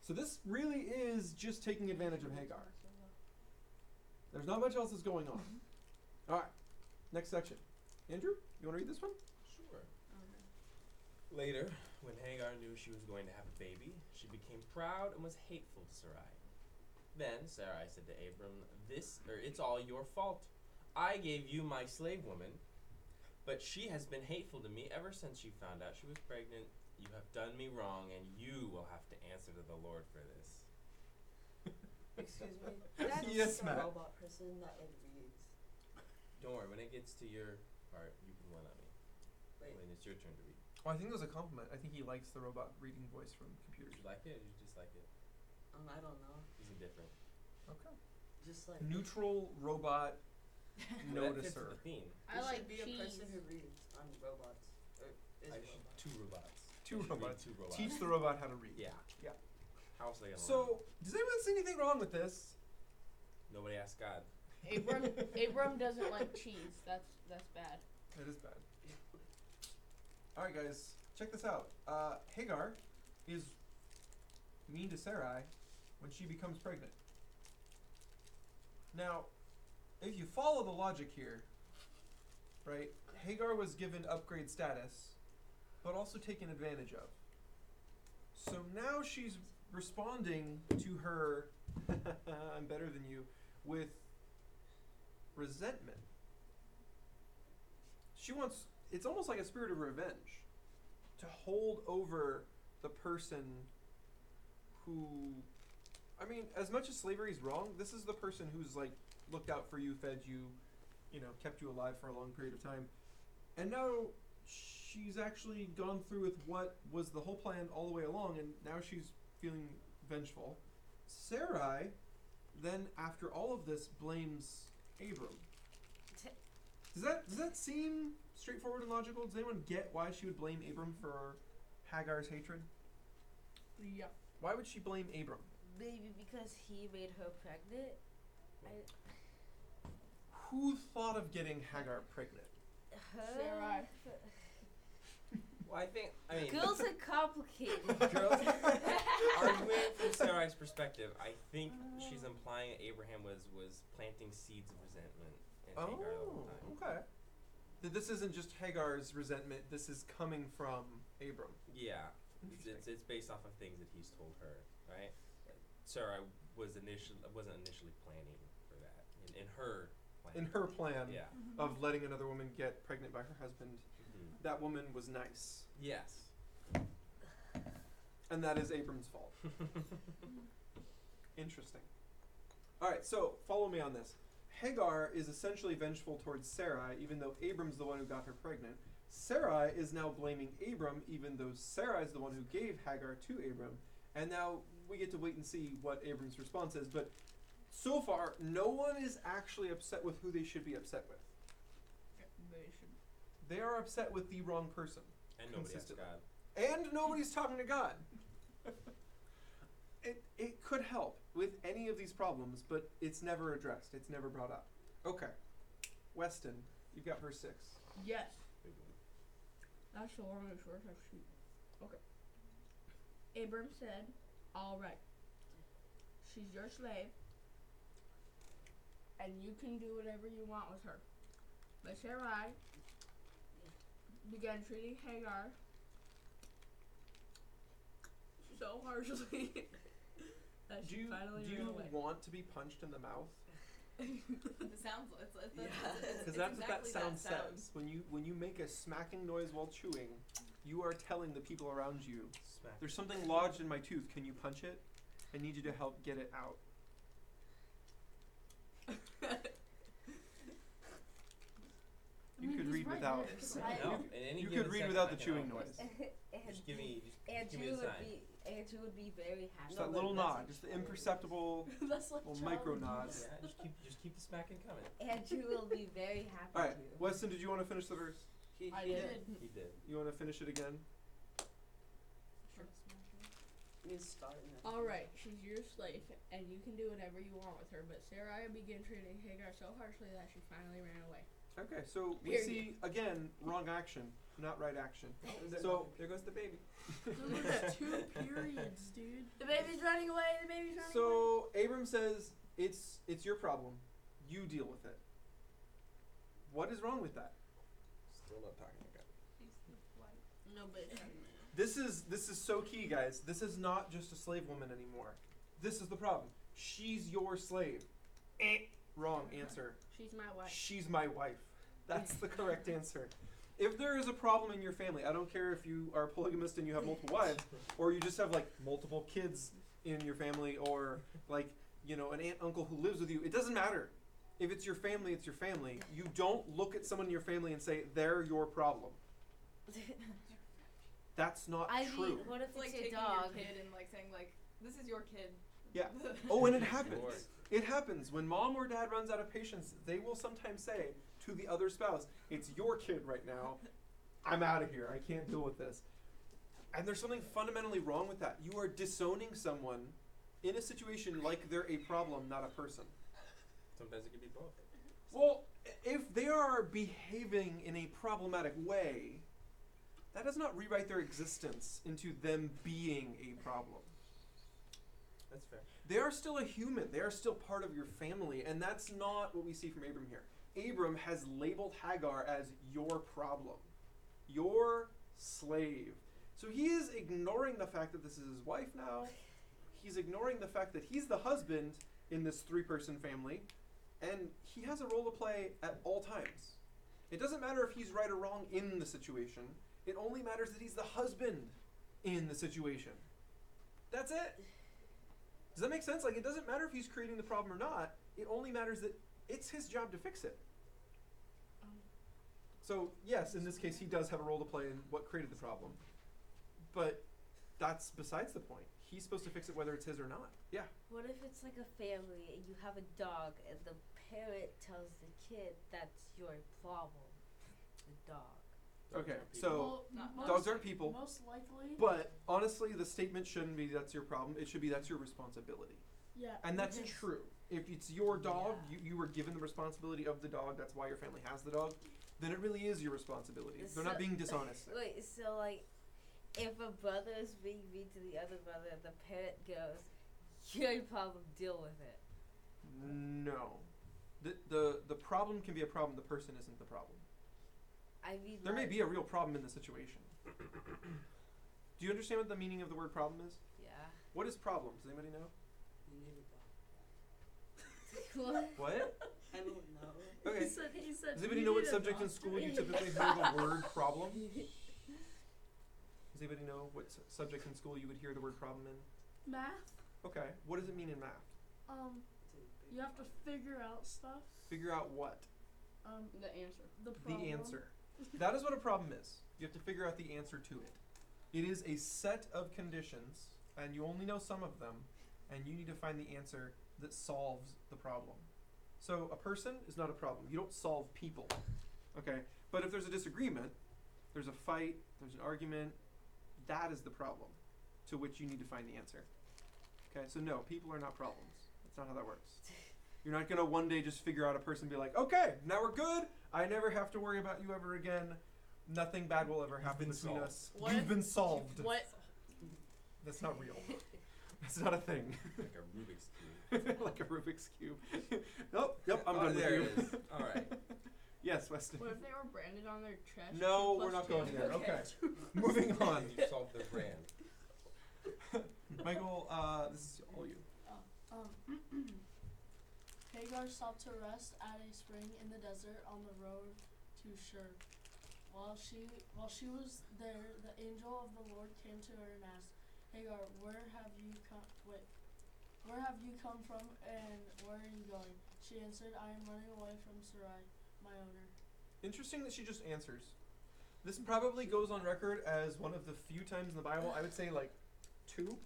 So this really is just taking advantage of Hagar. There's not much else that's going on. All right, next section. Andrew, you want to read this one? sure. Later, when Hagar knew she was going to have a baby, she became proud and was hateful to Sarai. Then Sarai said to Abram, it's all your fault. I gave you my slave woman, but she has been hateful to me ever since she found out she was pregnant. You have done me wrong, and you will have to answer to the Lord for this. Excuse me. That's Yes, a Matt. robot person that like reads. Don't worry, when it gets to your part, you can one up me. Wait. When it's your turn to read. Oh, I think that was a compliment. I think he likes the robot reading voice from Did computers. you like it, or did you dislike it? I don't know. He's indifferent. Okay. Just like Neutral robot Well, that fits noticer. with the theme. I there like should be cheese. a person who reads on robots. Or is I should, robots. 2 robots. Two I should read robots. 2 robots. Teach the robot how to read. Yeah. Yeah. How else are they gonna learn? So, does anyone see anything wrong with this? Nobody asked God. Abram doesn't like cheese. That's bad. That is bad. All right, guys. check this out. Hagar is mean to Sarai when she becomes pregnant. Now, if you follow the logic here, right, Hagar was given upgrade status, but also taken advantage of. So now she's responding to her, I'm better than you, with resentment. She wants, it's almost like a spirit of revenge, to hold over the person who, I mean, as much as slavery is wrong, this is the person who's like looked out for you, fed you, you know, kept you alive for a long period of time. And now she's actually gone through with what was the whole plan all the way along, and now she's feeling vengeful. Sarai then, after all of this, blames Abram. Does that seem straightforward and logical? Does anyone get why she would blame Abram for Hagar's hatred? Yeah. Why would she blame Abram? Maybe because he made her pregnant. Who thought of getting Hagar pregnant? Sarai. Well, I mean, Girls are complicated. girls, arguing from Sarai's perspective, I think she's implying that Abraham was planting seeds of resentment in Hagar the whole time. Okay. That this isn't just Hagar's resentment, this is coming from Abram. Yeah, it's based off of things that he's told her, right? Sarai wasn't initially planning for that in her plan. In her plan Yeah. of letting another woman get pregnant by her husband, that woman was nice. Yes. And that is Abram's fault. Interesting. Alright, so follow me on this. Hagar is essentially vengeful towards Sarai, even though Abram's the one who got her pregnant. Sarai is now blaming Abram, even though Sarai is the one who gave Hagar to Abram. And now we get to wait and see what Abram's response is. But so far, no one is actually upset with who they should be upset with. They should. They are upset with the wrong person. And nobody asked Consistently. God. And nobody's talking to God. It could help with any of these problems, but it's never addressed. It's never brought up. Okay. Weston, you've got verse 6. Yes. Big one. That's the longest verse I've seen. Okay. Abram said, "All right. She's your slave, and you can do whatever you want with her." But Sarai began treating Hagar so harshly that Do she you, finally do ran you away. want to be punched in the mouth? It sounds. It's Because that's what that exactly sound sound. says. When you make a smacking noise while chewing, you are telling the people around you, Smack. there's something lodged in my tooth. Can you punch it? I need you to help get it out. You could read without. No, in any You given could read second, without I the can chewing help. noise. Just give me a Andrew sign. Andrew would be very happy. Just that little nod, just the imperceptible That's like little micro nod. Yeah, just keep the smacking coming. Andrew will be very happy. All right, too. Weston, did you want to finish the verse? I did. He did. You want to finish it again? You start in that. All right, she's your slave, and you can do whatever you want with her. But Sarai began treating Hagar so harshly that she finally ran away. Okay, so we Period. see again wrong action, not right action. So there goes the baby. There's 2 periods, dude. The baby's running away. The baby's running away. So Abram says it's your problem. You deal with it. What is wrong with that? Still not talking to God. Nobody's talking about This is so key, guys. This is not just a slave woman anymore. This is the problem. She's your slave. Wrong answer. She's my wife. She's my wife. That's the correct answer. If there is a problem in your family, I don't care if you are polygamist and you have multiple wives, or you just have like multiple kids in your family, or like, you know, an aunt, uncle who lives with you. It doesn't matter. If it's your family, it's your family. You don't look at someone in your family and say, they're your problem. That's not I true. mean, what if It's like it's your taking dog? your kid and like saying like, "This is your kid." Yeah. Oh, and it Lord. happens. It happens. When mom or dad runs out of patience, they will sometimes say to the other spouse, it's your kid right now. I'm out of here. I can't deal with this. And there's something fundamentally wrong with that. You are disowning someone in a situation like they're a problem, not a person. Sometimes it can be both. Well, if they are behaving in a problematic way, that does not rewrite their existence into them being a problem. That's fair. They are still a human. They are still part of your family, and that's not what we see from Abram here. Abram has labeled Hagar as your problem, your slave. So he is ignoring the fact that this is his wife now. He's ignoring the fact that he's the husband in this 3-person family, and he has a role to play at all times. It doesn't matter if he's right or wrong in the situation. It only matters that he's the husband in the situation. That's it. Does that make sense? Like, it doesn't matter if he's creating the problem or not. It only matters that it's his job to fix it. So, yes, in this case, he does have a role to play in what created the problem. But that's besides the point. He's supposed to fix it whether it's his or not. Yeah. What if it's like a family and you have a dog and the parent tells the kid that's your problem? The dog. Okay, so Well, dogs aren't people. Most likely. But honestly, the statement shouldn't be that's your problem. It should be that's your responsibility. Yeah. And that's because- true. If it's your dog, Yeah. you were given the responsibility of the dog, that's why your family has the dog, then it really is your responsibility. It's They're not so- being dishonest. Wait, so like, if a brother is being mean to the other brother, the parent goes, "Your problem, deal with it." No. The problem can be a problem, the person isn't the problem. I mean, There may like, be a real problem in the situation. Do you understand what the meaning of the word problem is? Yeah. What is problem? Does anybody know? What? What? I don't know. Okay. He said. Does anybody know what subject in school you typically hear the word problem? Does anybody know what subject in school you would hear the word problem in? Math. Okay. What does it mean in math? You have to figure out stuff. Figure out what? The answer. The problem. The answer. That is what a problem is. You have to figure out the answer to it. It is a set of conditions, and you only know some of them, and you need to find the answer that solves the problem. So a person is not a problem. You don't solve people. Okay? But if there's a disagreement, there's a fight, there's an argument, that is the problem to which you need to find the answer. Okay? So no, people are not problems. That's not how that works. You're not going to one day just figure out a person and be like, okay, now we're good. I never have to worry about you ever again. Nothing bad will ever happen been between solved. us. What You've if- been solved. What? That's not real. That's not a thing. Like a Rubik's Cube. Like a Rubik's Cube. Nope. Yep, I'm Oh, done there with it you. is. All right. Yes, Weston. What if they were branded on their chest? No, 2 we're plus not 2? going there. Okay. Moving on. You solved the brand. Michael, this is all you. Hagar stopped to rest at a spring in the desert on the road to Shur. While she was there, the angel of the Lord came to her and asked, "Hagar, where have you come from, and where are you going?" She answered, "I am running away from Sarai, my owner." Interesting that she just answers. This probably goes on record as one of the few times in the Bible, I would say like 2,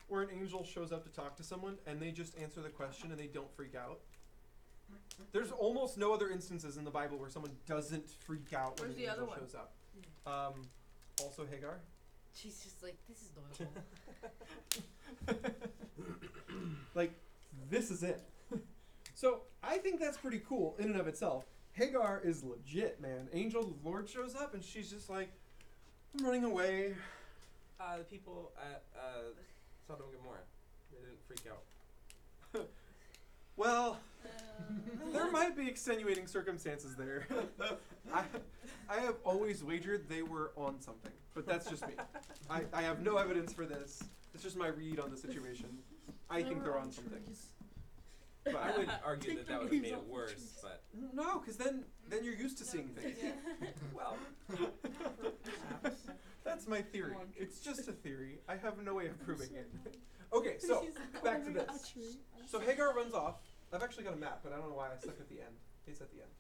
where an angel shows up to talk to someone and they just answer the question and they don't freak out. There's almost no other instances in the Bible where someone doesn't freak out when Where's an the other angel one? shows up. Also Hagar. She's just like, this is normal. Like, this is it. So I think that's pretty cool in and of itself. Hagar is legit, man. Angel of the Lord shows up and she's just like, I'm running away. The people at Sodom and Gomorrah, they didn't freak out. Well, there might be extenuating circumstances there. I have always wagered they were on something, but that's just me. I have no evidence for this. It's just my read on the situation. I think they're on something. But I would argue Take that the that would have leaves made it off the worse, trees. but No, because then you're used to seeing things. well, That's my theory. It's just a theory. I have no way of proving it. Okay, so back to this. So Hagar runs off. I've actually got a map, but I don't know why I stuck at the end. It's at the end.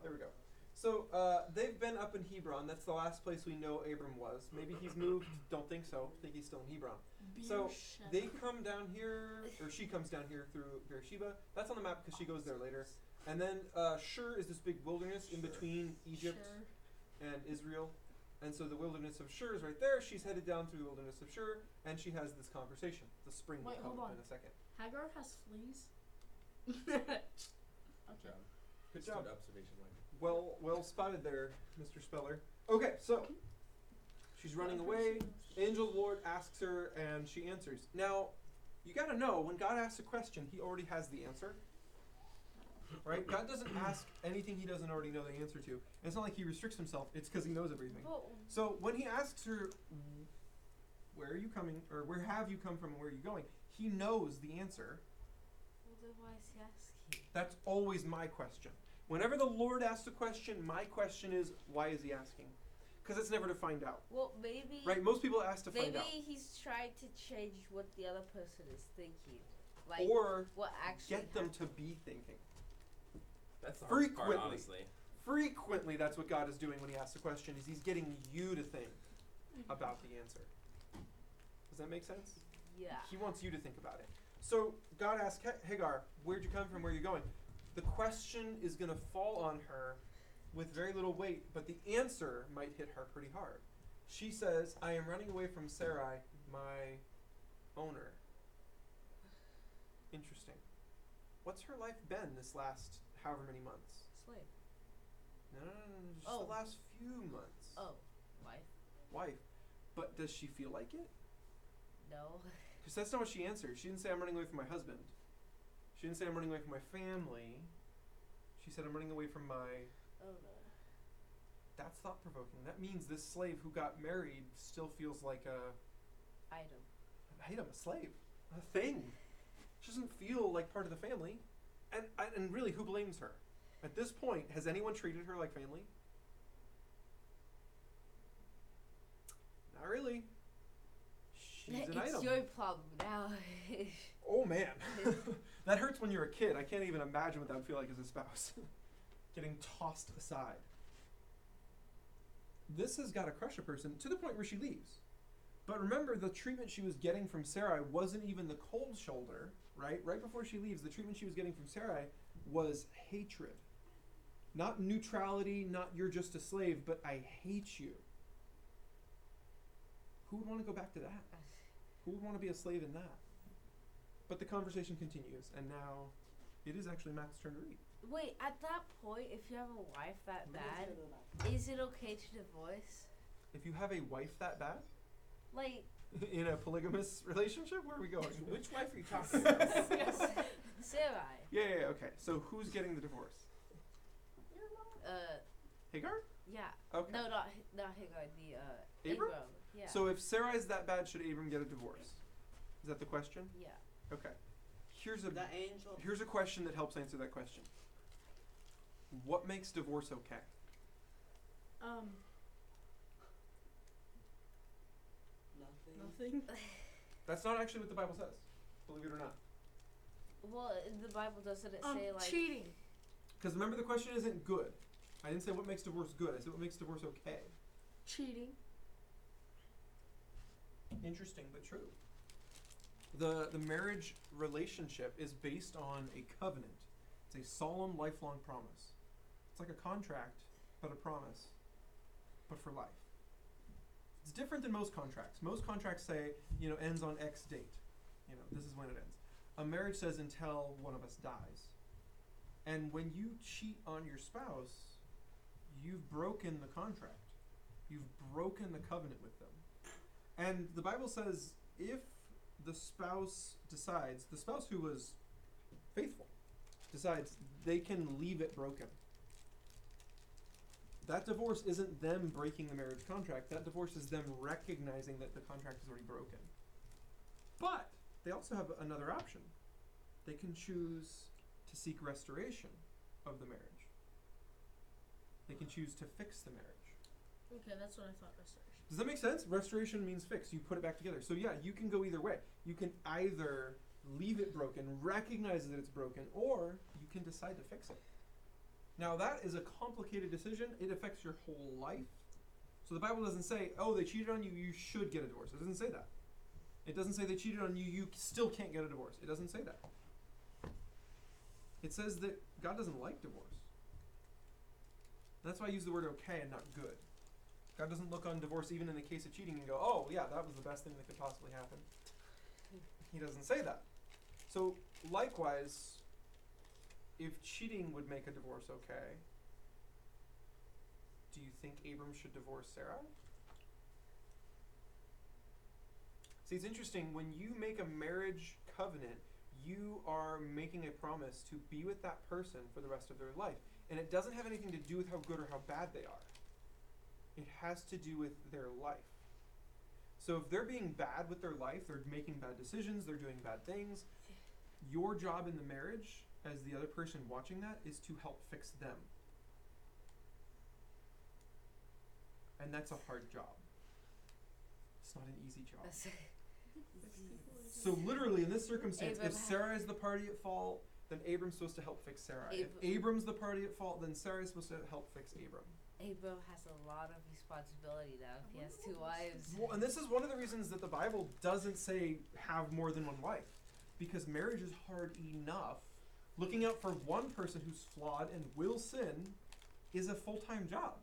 There we go. So they've been up in Hebron. That's the last place we know Abram was. Maybe he's moved. Don't think so. Think he's still in Hebron. So they come down here, or she comes down here through Beersheba. That's on the map because she goes there later. And then Shur is this big wilderness in between Egypt and Israel. And so the wilderness of Shur is right there. She's headed down through the wilderness of Shur, and she has this conversation. The spring will Wait, come hold up on. in a second. Hagar has fleas. good Okay. job. Good job. Observation, like. Well spotted there, Mr. Speller. Okay, so She's running away. Angel of the Lord asks her, and she answers. Now, you gotta know, when God asks a question, he already has the answer. Right? God doesn't ask anything he doesn't already know the answer to. And it's not like he restricts himself, it's because he knows everything. So when he asks her, where are you coming, or where have you come from and where are you going, he knows the answer. Well, then why is he asking? That's always my question. Whenever the Lord asks a question, my question is, why is he asking? Because it's never to find out. Well, maybe. Right? Most people ask to find out. Maybe he's trying to change what the other person is thinking, like Or what actually get them happened. to be thinking. That's the hardest part, Frequently. honestly. Frequently, that's what God is doing when he asks a question, is he's getting you to think about the answer. Does that make sense? Yeah. He wants you to think about it. So God asks Hagar, where'd you come from, where are you going? The question is going to fall on her with very little weight, but the answer might hit her pretty hard. She says, I am running away from Sarai, my owner. Interesting. What's her life been this last however many months? Slave. No, just the last few months. Oh, wife. Wife. But does she feel like it? No. Because that's not what she answered. She didn't say, I'm running away from my husband. She didn't say, I'm running away from my family. She said, I'm running away from my... Oh no. That's thought-provoking. That means this slave who got married still feels like a... Item. a slave. A thing. She doesn't feel like part of the family. And really, who blames her? At this point, has anyone treated her like family? Not really. She's an item. It's your problem now. Oh man, that hurts when you're a kid. I can't even imagine what that would feel like as a spouse. Getting tossed aside. This has got to crush a person to the point where she leaves. But remember, the treatment she was getting from Sarai wasn't even the cold shoulder, right? Right before she leaves, the treatment she was getting from Sarai was hatred. Not neutrality, not you're just a slave, but I hate you. Who would want to go back to that? Who would want to be a slave in that? But the conversation continues, and now it is actually Matt's turn to read. Wait, at that point, if you have a wife that bad, is it okay to divorce? If you have a wife that bad? Like... In a polygamous relationship? Where are we going? Which wife are you talking about? Sarai. Yeah, okay. So who's getting the divorce? Hagar? Yeah. Okay. No, not Hagar, the, Abram? Yeah. So if Sarai's that bad, should Abram get a divorce? Is that the question? Yeah. Okay. Here's The angel. a question that helps answer that question. What makes divorce okay? Nothing. That's not actually what the Bible says, believe it or not. Well, the Bible doesn't say, like... Cheating. Because remember, the question isn't good. I didn't say what makes divorce good. I said what makes divorce okay. Cheating. Interesting, but true. The marriage relationship is based on a covenant. It's a solemn, lifelong promise. It's like a contract, but a promise, but for life. It's different than most contracts. Most contracts say, ends on X date. This is when it ends. A marriage says until one of us dies. And when you cheat on your spouse, you've broken the contract. You've broken the covenant with them. And the Bible says if the spouse who was faithful, decides they can leave it broken. That divorce isn't them breaking the marriage contract. That divorce is them recognizing that the contract is already broken. But they also have another option. They can choose to seek restoration of the marriage. They can choose to fix the marriage. Okay, that's what I thought restoration. Does that make sense? Restoration means fix. You put it back together. So yeah, you can go either way. You can either leave it broken, recognize that it's broken, or you can decide to fix it. Now that is a complicated decision. It affects your whole life. So the Bible doesn't say, oh, they cheated on you, you should get a divorce. It doesn't say that. It doesn't say they cheated on you, you still can't get a divorce. It doesn't say that. It says that God doesn't like divorce. That's why I use the word okay and not good. God doesn't look on divorce even in the case of cheating and go, oh yeah, that was the best thing that could possibly happen. He doesn't say that. So likewise, if cheating would make a divorce okay, do you think Abram should divorce Sarah? See, it's interesting, when you make a marriage covenant, you are making a promise to be with that person for the rest of their life. And it doesn't have anything to do with how good or how bad they are. It has to do with their life. So if they're being bad with their life, they're making bad decisions, they're doing bad things, your job in the marriage, as the other person watching that, is to help fix them. And that's a hard job. It's not an easy job. So literally, in this circumstance, if Sarah is the party at fault, then Abram's supposed to help fix Sarah. If Abram's the party at fault, then Sarah's supposed to help fix Abram. Abram has a lot of responsibility now. He has 2 wives. Well, and this is one of the reasons that the Bible doesn't say have more than one wife. Because marriage is hard enough. Looking out for one person who's flawed and will sin is a full-time job.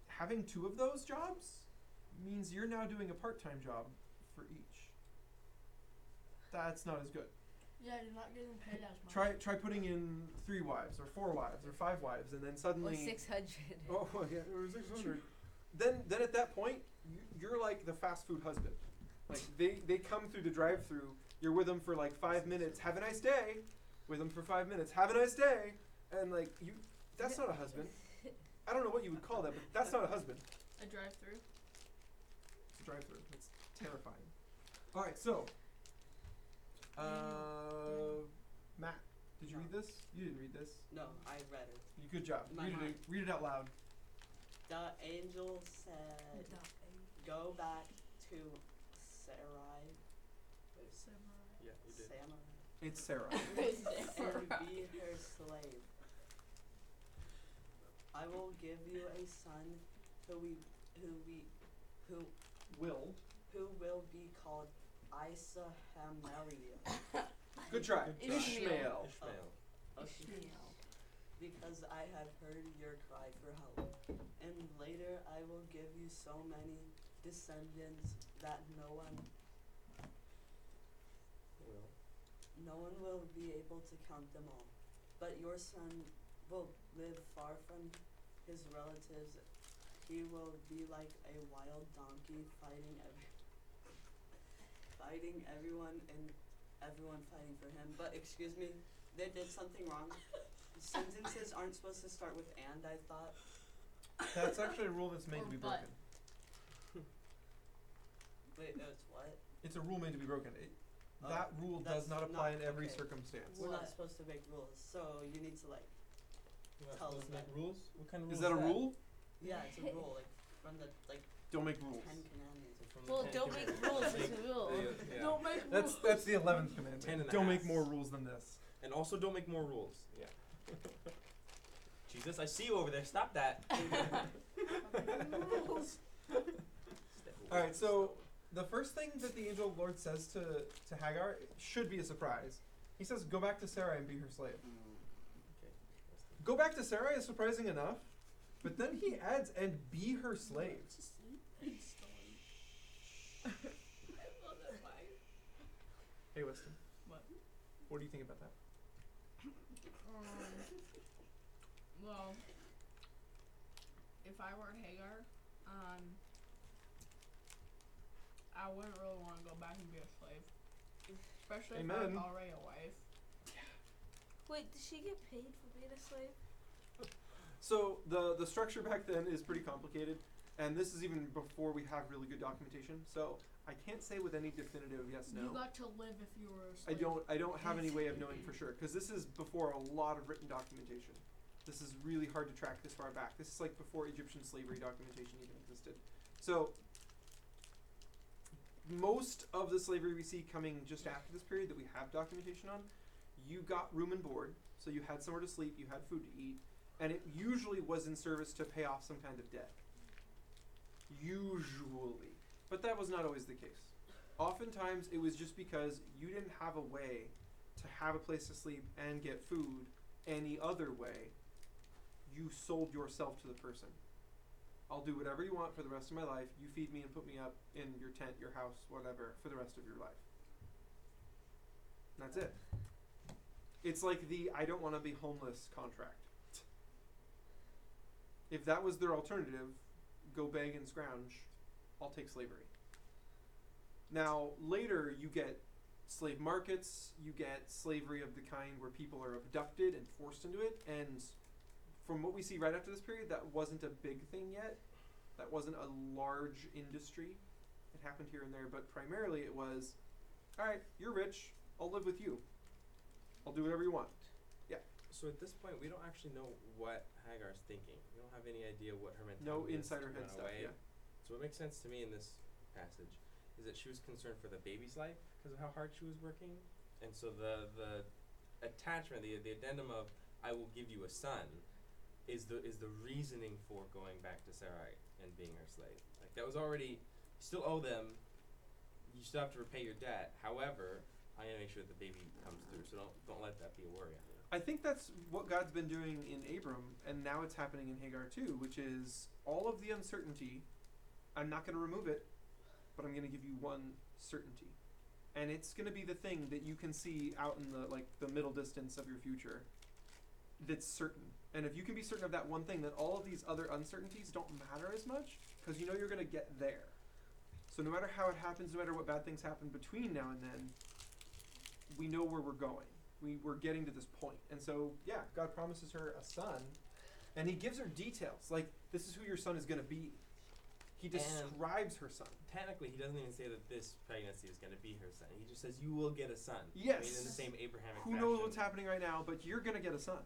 Having 2 of those jobs means you're now doing a part-time job for each. That's not as good. Yeah, you're not getting paid as much. Try putting in 3 wives or 4 wives or 5 wives, and then suddenly Or 600. Oh yeah, or 600. Then at that point, you're like the fast food husband. Like they come through the drive-through. You're with them for like 5 minutes. Have a nice day. With them for 5 minutes. Have a nice day. And like you, that's not a husband. I don't know what you would call that, but that's not a husband. A drive-through. It's a drive-through. It's terrifying. All right, so. Matt, did you read this? You didn't read this. No, I read it. Good job. My mind. Read it out loud. The angel said, "Go back to Sarai." Yeah, you did. Samurai. It's Sarah. And be her slave. I will give you a son who will be called Isahameliah. Good try. Good try. Ishmael. Ishmael. Because I have heard your cry for help. And later I will give you so many descendants that no one will be able to count them all. But your son will live far from his relatives. He will be like a wild donkey fighting everyone and everyone fighting for him. But excuse me, they did something wrong. Sentences aren't supposed to start with "and", I thought. That's actually a rule that's made Or to be but. broken. Wait, it's what? It's a rule made to be broken. That rule does that's not apply in not- every okay. circumstance. We're not supposed to make rules, so you need to like. You're not Tell supposed them to make that. rules? What kind of rules Is that a rule? Yeah, it's a rule, like from the Don't make rules. 10 Commandments. From the Well, 10 don't make commandments. rules. It's a rule. Yeah. Don't make That's the 11th commandment. 10 and a Don't make half. more rules than this. And also don't make more rules. Yeah. Jesus, I see you over there. Stop that. All right, so the first thing that the angel of the Lord says to Hagar should be a surprise. He says, "Go back to Sarai and be her slave." Okay. Go back to Sarai is surprising enough, but then he adds, "and be her slave." Hey, Weston. What? What do you think about that? Well, if I were Hagar, I wouldn't really want to go back and be a slave. Especially if I Amen. was already a wife. Wait, did she get paid for being a slave? So the structure back then is pretty complicated, and this is even before we have really good documentation. So I can't say with any definitive yes no. You got to live if you were a slave. I don't have any way of knowing for sure because this is before a lot of written documentation. This is really hard to track this far back. This is like before Egyptian slavery documentation even existed. So most of the slavery we see coming just after this period that we have documentation on, you got room and board, so you had somewhere to sleep, you had food to eat, and it usually was in service to pay off some kind of debt. Usually. But that was not always the case. Oftentimes it was just because you didn't have a way to have a place to sleep and get food any other way. You sold yourself to the person. I'll do whatever you want for the rest of my life. You feed me and put me up in your tent, your house, whatever, for the rest of your life. And that's it. It's like the I don't want to be homeless contract. If that was their alternative, go beg and scrounge, I'll take slavery. Now, later you get slave markets, you get slavery of the kind where people are abducted and forced into it, and from what we see right after this period, that wasn't a big thing yet. That wasn't a large industry. It happened here and there, but primarily it was, all right, you're rich, I'll live with you. I'll do whatever you want. So at this point, we don't actually know what Hagar's thinking. We don't have any idea what her mentality No is insider to head run stuff, away. yeah. So what makes sense to me in this passage is that she was concerned for the baby's life because of how hard she was working, and so the attachment, the addendum of "I will give you a son" is the reasoning for going back to Sarai and being her slave. Like that was already, you still owe them, you still have to repay your debt. However, I'm gonna make sure that the baby comes through. So don't let that be a worry on you. I think that's what God's been doing in Abram, and now it's happening in Hagar too, which is all of the uncertainty, I'm not going to remove it, but I'm going to give you one certainty. And it's going to be the thing that you can see out in the middle distance of your future that's certain. And if you can be certain of that one thing, then all of these other uncertainties don't matter as much because you know you're going to get there. So no matter how it happens, no matter what bad things happen between now and then, we know where we're going. We're getting to this point. And so, yeah, God promises her a son, and he gives her details. Like, this is who your son is going to be. He describes her son. Technically, he doesn't even say that this pregnancy is going to be her son. He just says, you will get a son. Yes. I mean, in the same Abrahamic Who fashion. knows what's happening right now, but you're going to get a son.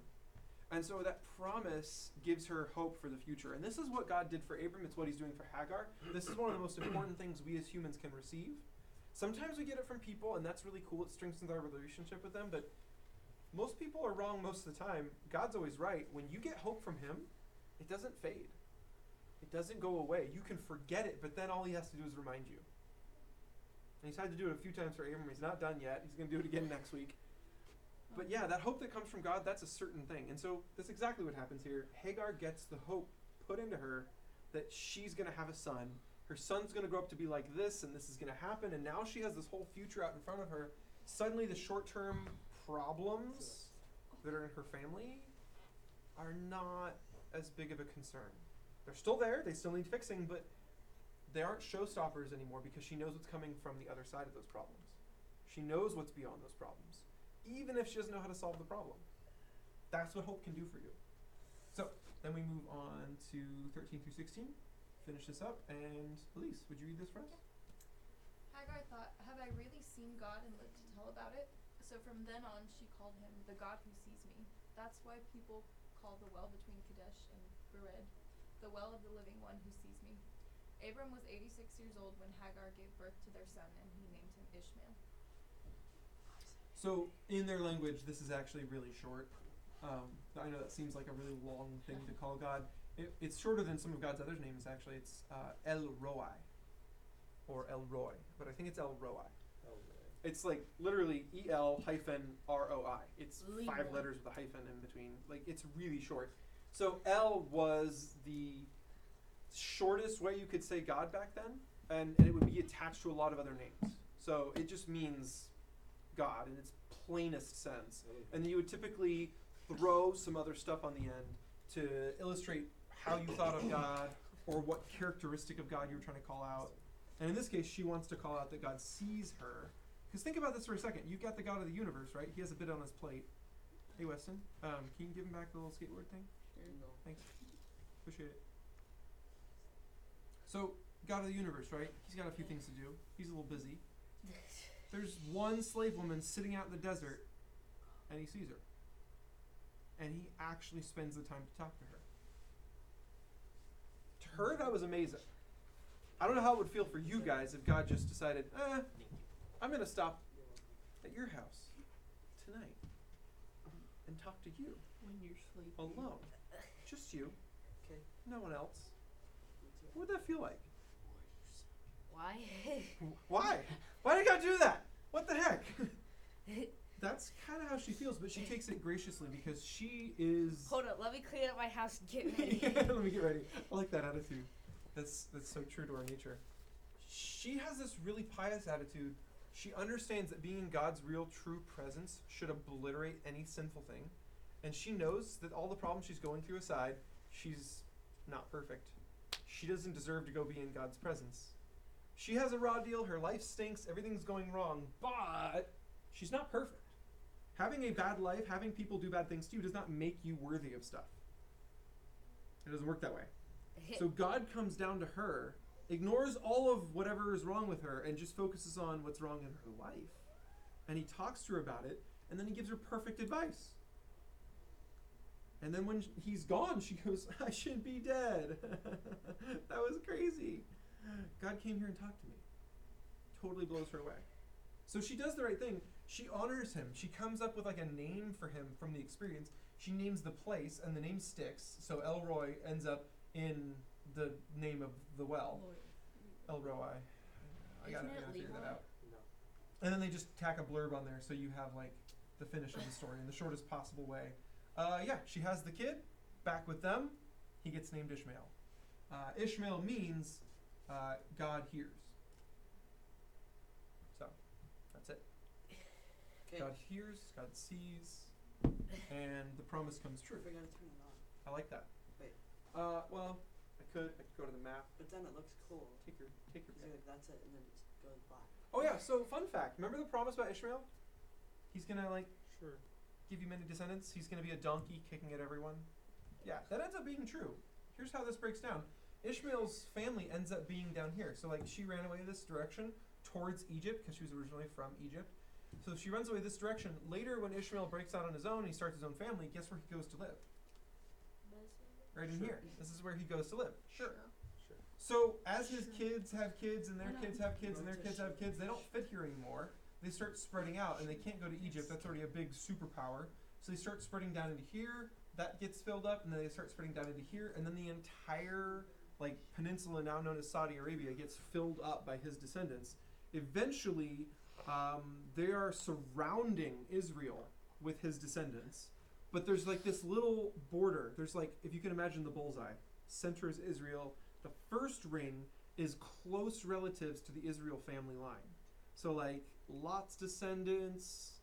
And so that promise gives her hope for the future. And this is what God did for Abram. It's what he's doing for Hagar. This is one of the most important things we as humans can receive. Sometimes we get it from people, and that's really cool. It strengthens our relationship with them, but most people are wrong most of the time. God's always right. When you get hope from him, it doesn't fade. It doesn't go away. You can forget it, but then all he has to do is remind you. And he's had to do it a few times for Abram. He's not done yet. He's going to do it again next week. But yeah, that hope that comes from God, that's a certain thing. And so that's exactly what happens here. Hagar gets the hope put into her that she's going to have a son. Her son's going to grow up to be like this, and this is going to happen. And now she has this whole future out in front of her. Suddenly the short-term problems that are in her family are not as big of a concern. They're still there, they still need fixing, but they aren't showstoppers anymore because she knows what's coming from the other side of those problems. She knows what's beyond those problems, even if she doesn't know how to solve the problem. That's what hope can do for you. So then we move on to 13 through 16. Finish this up, and Elise, would you read this for us? Hagar thought, have I really seen God and lived to tell about it? So from then on, she called him the God who sees me. That's why people call the well between Kadesh and Bered the well of the living one who sees me. Abram was 86 years old when Hagar gave birth to their son, and he named him Ishmael. So in their language, this is actually really short. I know that seems like a really long thing to call God. It's shorter than some of God's other names, actually. It's El Roi, or El Roy, but I think it's El Roi. It's like literally EL-ROI. It's 5 letters with a hyphen in between. Like, it's really short. So El was the shortest way you could say God back then, and it would be attached to a lot of other names. So it just means God in its plainest sense. And then you would typically throw some other stuff on the end to illustrate how you thought of God or what characteristic of God you were trying to call out. And in this case, she wants to call out that God sees her. Because think about this for a second. You've got the God of the universe, right? He has a bit on his plate. Hey, Weston, can you give him back the little skateboard thing? There you go. Thanks. Appreciate it. So, God of the universe, right? He's got a few things to do. He's a little busy. There's one slave woman sitting out in the desert, and he sees her. And he actually spends the time to talk to her. To her, that was amazing. I don't know how it would feel for you guys if God just decided, I'm going to stop at your house tonight and talk to you. When you're sleeping. Alone. Just you. Okay. No one else. What would that feel like? Why? Why? Why did God do that? What the heck? That's kind of how she feels, but she takes it graciously because she is... Hold up, let me clean up my house and get ready. Let me get ready. I like that attitude. That's so true to our nature. She has this really pious attitude. She understands that being in God's real, true presence should obliterate any sinful thing. And she knows that all the problems she's going through aside, she's not perfect. She doesn't deserve to go be in God's presence. She has a raw deal. Her life stinks. Everything's going wrong. But she's not perfect. Having a bad life, having people do bad things to you, does not make you worthy of stuff. It doesn't work that way. So God comes down to her, ignores all of whatever is wrong with her, and just focuses on what's wrong in her life. And he talks to her about it, and then he gives her perfect advice. And then when he's gone, she goes, I should be dead. That was crazy. God came here and talked to me. Totally blows her away. So she does the right thing. She honors him. She comes up with like a name for him from the experience. She names the place, and the name sticks. So Elroy ends up in the name of the well. Elroy. I gotta figure that out. No. And then they just tack a blurb on there so you have like the finish of the story in the shortest possible way. Yeah, she has the kid, back with them. He gets named Ishmael. Ishmael means God hears. So, that's it. Okay. God hears, God sees, and the promise comes true. I forgot to turn it on. I like that. Wait. Well, I could go to the map. But then it looks cool. Take your Cause pick. you're like, that's it, and then it goes black. Oh yeah, so fun fact. Remember the promise about Ishmael? He's gonna like Sure. give you many descendants. He's gonna be a donkey kicking at everyone. Yeah, that ends up being true. Here's how this breaks down. Ishmael's family ends up being down here. So like she ran away this direction towards Egypt because she was originally from Egypt. So she runs away this direction. Later when Ishmael breaks out on his own and he starts his own family, guess where he goes to live? Right in here. This is where he goes to live. Sure. So as his kids have kids and their kids have kids and their kids have kids, they don't fit here anymore. They start spreading out and they can't go to Egypt. That's already a big superpower. So they start spreading down into here. That gets filled up, and then they start spreading down into here, and then the entire like peninsula now known as Saudi Arabia gets filled up by his descendants. Eventually, they are surrounding Israel with his descendants. But there's like this little border. There's like, if you can imagine the bullseye, center is Israel. The first ring is close relatives to the Israel family line. So like Lot's descendants,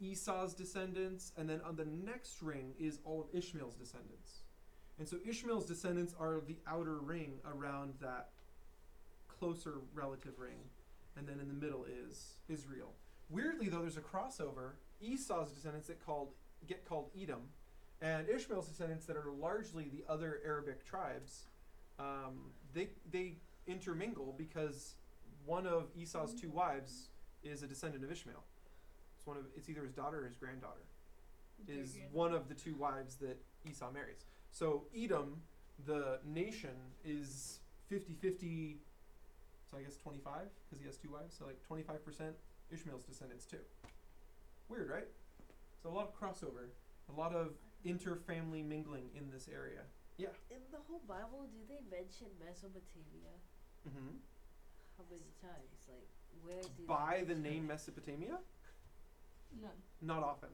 Esau's descendants, and then on the next ring is all of Ishmael's descendants. And so Ishmael's descendants are the outer ring around that closer relative ring. And then in the middle is Israel. Weirdly though, there's a crossover. Esau's descendants get called Edom, and Ishmael's descendants that are largely the other Arabic tribes, they intermingle because one of Esau's two wives is a descendant of Ishmael. It's either his daughter or his granddaughter. Is one of the two wives that Esau marries. So Edom, the nation, is 50-50, so I guess 25, because he has two wives, so like 25% Ishmael's descendants too. Weird, right? So a lot of crossover, a lot of inter-family mingling in this area. Yeah. In the whole Bible, do they mention Mesopotamia? Mm-hmm. How many times? Like, where do By they the mention name Mesopotamia? None. Not often.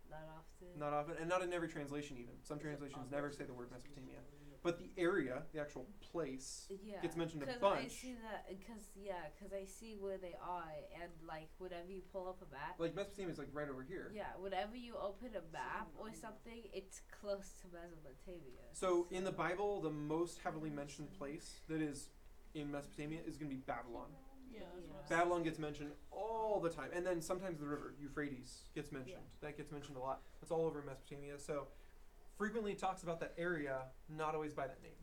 Not often. Not often, and not in every translation even. Some translations never say the word Mesopotamia. But the area, the actual place, Yeah, gets mentioned a 'cause bunch. I see that, because I see where they are, and like whenever you pull up a map, Like Mesopotamia is like right over here. yeah, whenever you open a map or something, it's close to Mesopotamia. So in the Bible, the most heavily mentioned place that is in Mesopotamia is going to be Babylon. Yeah, that's what I was Babylon gets mentioned all the time, and then sometimes the river Euphrates gets mentioned. Yeah. That gets mentioned a lot. That's all over Mesopotamia. So frequently it talks about that area, not always by that name.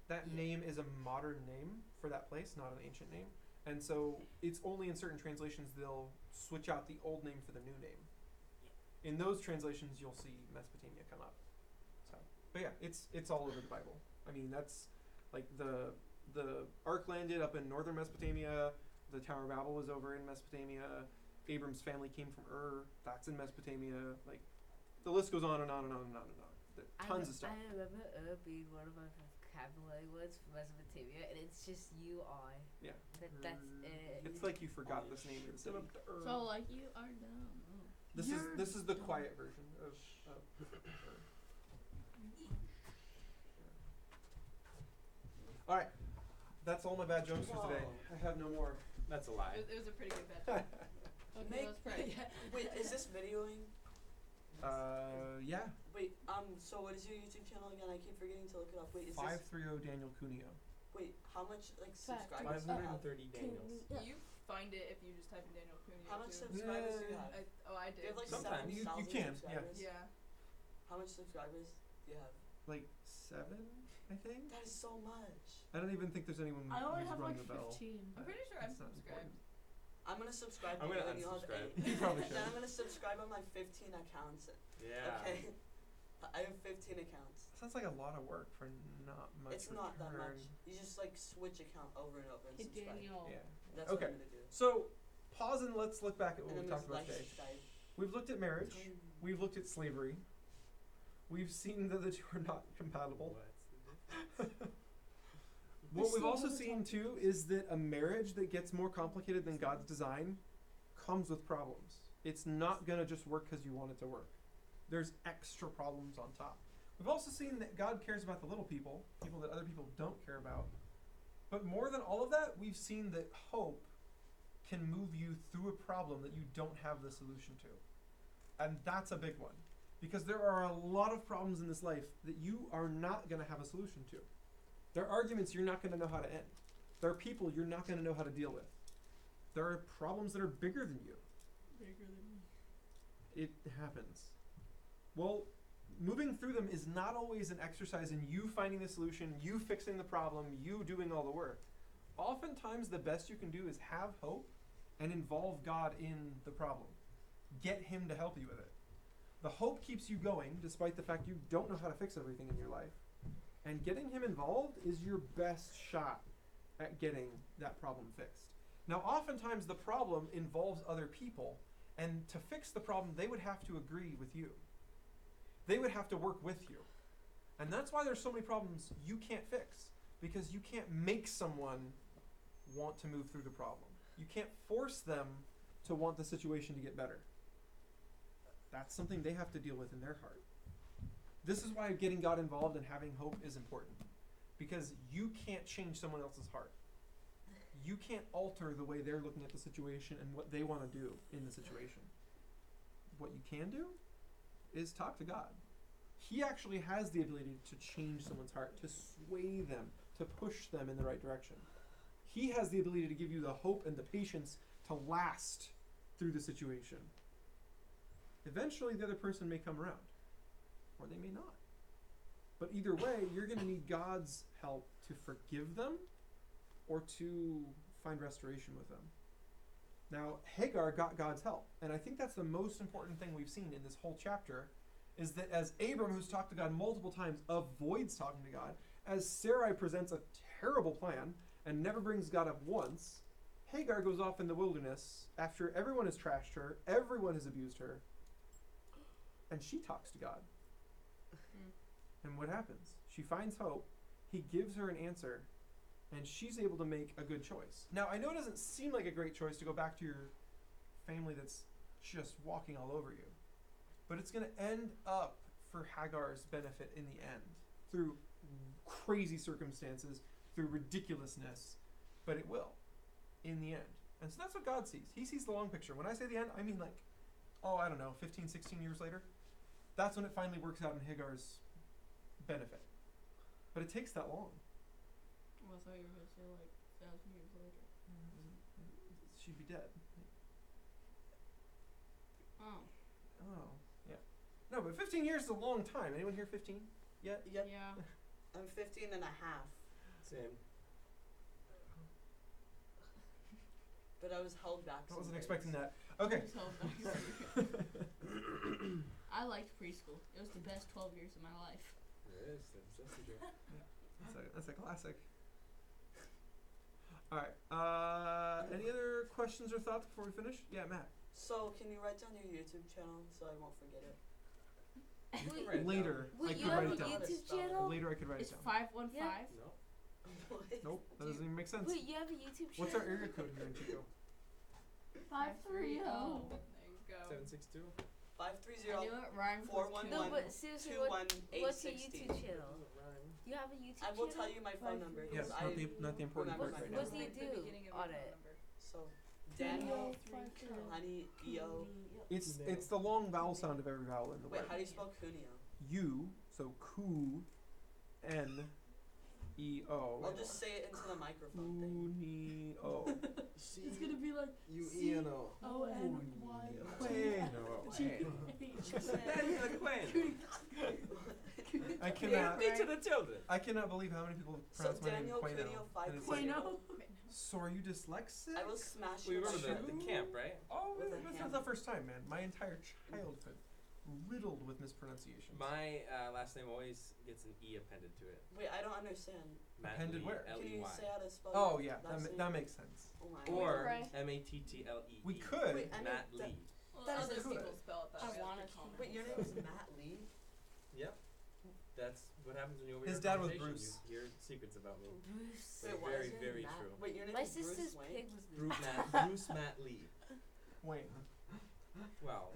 That Yeah. name is a modern name for that place, not an ancient name. And so it's only in certain translations they'll switch out the old name for the new name. Yeah. In those translations you'll see Mesopotamia come up. So, but yeah, it's all over the Bible. I mean, that's like the Ark landed up in northern Mesopotamia. The Tower of Babel was over in Mesopotamia. Abram's family came from Ur. That's in Mesopotamia. Like, the list goes on and on and on and on and on. Tons of stuff. I remember being one of my vocabulary words for Mesopotamia, and it's just UI. Yeah. That's it. It's like you forgot this name of the city. So like you are dumb. Oh. This is the quiet version of All right. That's all my bad jokes for today. I have no more. That's a lie. It was a pretty good bet. Okay, let's pray. Wait, is this videoing? Yeah. Wait, so what is your YouTube channel again? I keep forgetting to look it up. Wait, is 530 Daniel Cuneo. Wait, how much like Fact. subscribers? 530 Daniels. You find it if you just type in Daniel Cuneo. How much too. subscribers do you have? I You did. have like Sometimes. You 7,000 can, yeah. subscribers. Yeah. How much subscribers do you have? Like 7, I think. That is so much. I don't even think there's anyone I only who's have rung like the bell. 15. I'm pretty sure I'm That's not subscribed. I'm gonna subscribe I'm to you gonna and you'll have unsubscribe. 8. You probably Then I'm should. gonna subscribe on my 15 accounts. Yeah. Okay. I have 15 accounts. Sounds like a lot of work for not much It's not that return. much. You just like switch account over and over and Hey, subscribe. Daniel. Yeah. That's Okay. what I'm gonna do. So, pause and let's look back at what And we've then talked there's about like today. subscribe. We've looked at marriage. We've looked at slavery. We've seen that the two are not compatible. What's the What we've still also haven't seen talked too is that a marriage that gets more complicated than God's design comes with problems. It's not gonna just work because you want it to work. There's extra problems on top. We've also seen that God cares about the little people, people that other people don't care about. But more than all of that, we've seen that hope can move you through a problem that you don't have the solution to. And that's a big one. Because there are a lot of problems in this life that you are not going to have a solution to. There are arguments you're not going to know how to end. There are people you're not going to know how to deal with. There are problems that are bigger than you. Bigger than me. It happens. Well, moving through them is not always an exercise in you finding the solution, you fixing the problem, you doing all the work. Oftentimes, the best you can do is have hope and involve God in the problem. Get Him to help you with it. The hope keeps you going, despite the fact you don't know how to fix everything in your life. And getting Him involved is your best shot at getting that problem fixed. Now, oftentimes, the problem involves other people, and to fix the problem, they would have to agree with you. They would have to work with you. And that's why there's so many problems you can't fix, because you can't make someone want to move through the problem. You can't force them to want the situation to get better. That's something they have to deal with in their heart. This is why getting God involved and having hope is important, because you can't change someone else's heart. You can't alter the way they're looking at the situation and what they want to do in the situation. What you can do is talk to God. He actually has the ability to change someone's heart, to sway them, to push them in the right direction. He has the ability to give you the hope and the patience to last through the situation. Eventually, the other person may come around, or they may not. But either way, you're going to need God's help to forgive them or to find restoration with them. Now, Hagar got God's help, and I think that's the most important thing we've seen in this whole chapter, is that as Abram, who's talked to God multiple times, avoids talking to God, as Sarai presents a terrible plan and never brings God up once, Hagar goes off in the wilderness after everyone has trashed her, everyone has abused her, and she talks to God. And what happens? She finds hope, He gives her an answer, and she's able to make a good choice. Now, I know it doesn't seem like a great choice to go back to your family that's just walking all over you, but it's going to end up for Hagar's benefit in the end, through crazy circumstances, through ridiculousness, but it will, in the end. And so that's what God sees. He sees the long picture. When I say the end, I mean like, 15, 16 years later. That's when it finally works out in Hagar's benefit. But it takes that long. Well, I thought you were going to say like 1,000 years later. She'd be dead. Oh. Oh, yeah. No, but 15 years is a long time. Anyone here 15 yet? Yep. Yeah. I'm 15 and a half. Same. But I was held back. I wasn't some expecting days. that. Okay. So I liked preschool. It was the best 12 years of my life. It is. That's true. That's a classic. All right. Any other questions or thoughts before we finish? Yeah, Matt. So, can you write down your YouTube channel so I won't forget it? You can write it Later, down. I Wait, could you write have a it down. YouTube Spell it. channel? Later, I could write It's it down. 515. No. Nope, that doesn't even make sense. Wait, you have a YouTube channel? What's our area code here in Chico? 530. There you go. 762. 530 I knew it rhymed with 411 No, two. but seriously, what's your 21860. YouTube channel? Doesn't rhyme. You have a YouTube I channel? will tell you my phone number Yes, because not the important remember part right my now. What do you Like the do beginning of on your phone it? number. So, Daniel, Daniel, honey, EO. It's the long vowel sound of every vowel in the Wait, word. how do you spell Cuneo? U, so ku, N, Cuneo. I'll just say it into the microphone thing. Cuneo. It's gonna be like Ueno. O-N-Y. I cannot. Speak to the children. I cannot believe how many people So pronounce my name Daniel Cuneo. Cuneo And it's like, Cuneo. so are you dyslexic? I will smash We your remember shirt. the camp, right? Oh, With a that's hammer. not the first time, man. My entire childhood riddled with mispronunciations. My last name always gets an E appended to it. Wait, I don't understand. Appended Matley, where? Can you L-E-Y. say how to spell Oh your yeah, last name? that makes sense. Oh my Or Right. M-A-T-T-L-E-E. We could. Wait, I mean, Matt that- Lee. Well, That is other good. people spell it that I way. wanna that's the call common Wait, your name way. is Matt Lee? Yep. That's what happens when you overhear His a dad was conversation. Bruce. You hear secrets about me. Bruce. They're Wait, why very, is your very name Matt? true. Wait, your name My is Bruce sister's Wayne? pig was Bruce Matt Lee. Wayne. Well,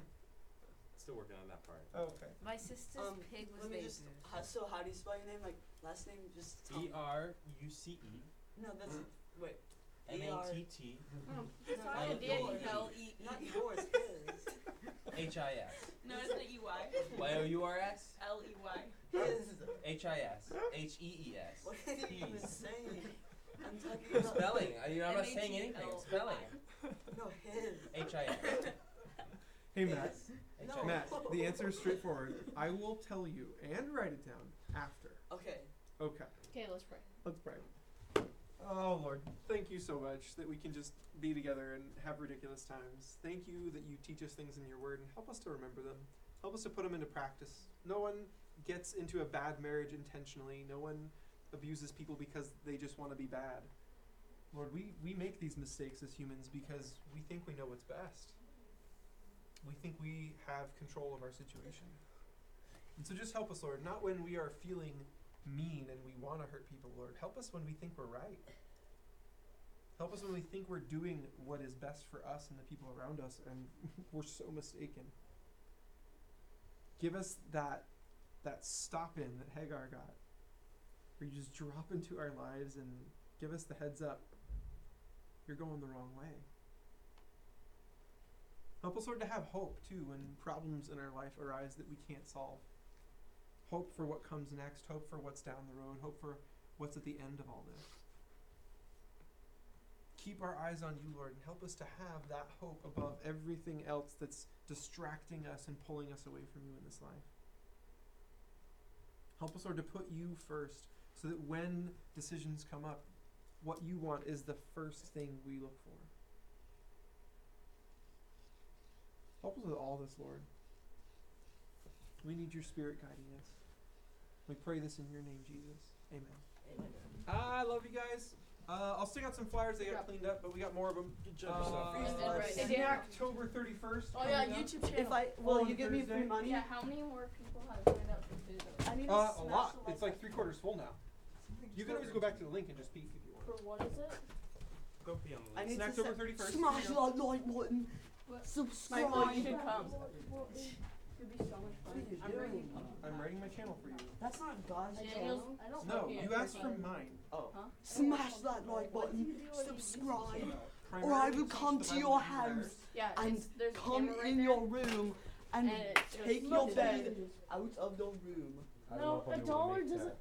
still working on that part. Oh, okay. My sister's pig was let me named just. Bruce. So how do you spell your name? Like last name, just tell me. E-R-U-C-E. No, that's wait. M-A-T-T. It's not L- a Danny. L-E-E. Not yours, his. H-I-S. No, it's an E-Y. Y-O-U-R-S. L-E-Y. His. H-I-S. H-E-E-S. What are you even Peas. saying? I'm talking I'm about spelling. I'm not saying anything. I'm M-A-T-L-Y. spelling. No, his. H-I-S. Hey Matt. His? H-I-S. No. Matt, the answer is straightforward. I will tell you and write it down after. Okay. Okay. Okay, let's pray. Let's pray. Oh Lord, thank you so much that we can just be together and have ridiculous times. Thank you that you teach us things in your word and help us to remember them. Help us to put them into practice. No one gets into a bad marriage intentionally. No one abuses people because they just want to be bad. Lord, we make these mistakes as humans because we think we know what's best. We think we have control of our situation. And so just help us, Lord, not when we are feeling mean and we want to hurt people, Lord. Help us when we think we're right. Help us when we think we're doing what is best for us and the people around us and we're so mistaken. Give us that stop in that Hagar got, where you just drop into our lives and give us the heads up. You're going the wrong way. Help us, Lord, to have hope too when problems in our life arise that we can't solve. Hope for what comes next, hope for what's down the road, hope for what's at the end of all this. Keep our eyes on you, Lord, and help us to have that hope above everything else that's distracting us and pulling us away from you in this life. Help us, Lord, to put you first so that when decisions come up, what you want is the first thing we look for. Help us with all this, Lord. We need your Spirit guiding us. We pray this in your name, Jesus. Amen. Amen. I love you guys. I'll stick out some flyers. They got cleaned up, but we got more of them. Good job yourself. See you October 31st. Oh yeah, coming up. YouTube channel. If I will, On you give me free Thursday? money. Yeah, how many more people have signed up for food? I need to A smash lot. the It's light like 3/4 full now. You can always go back to the link and just peek if you want. For what is it? Don't be on the I list. need It's to October 31st. smash that like button. Subscribe. Michael, you should come. It'd be so much What fun. are you I'm doing? bringing I'm writing my channel for you. That's not God's Daniel's, channel. I don't No, know. you asked for mine. Oh. Huh? Smash that like button. Subscribe. Or I Primarily will teach come the to Bible your to you house letters. Yeah, and there's a come camera right in there, your room and and take it's your just- bed out of your room. No, a dollar doesn't.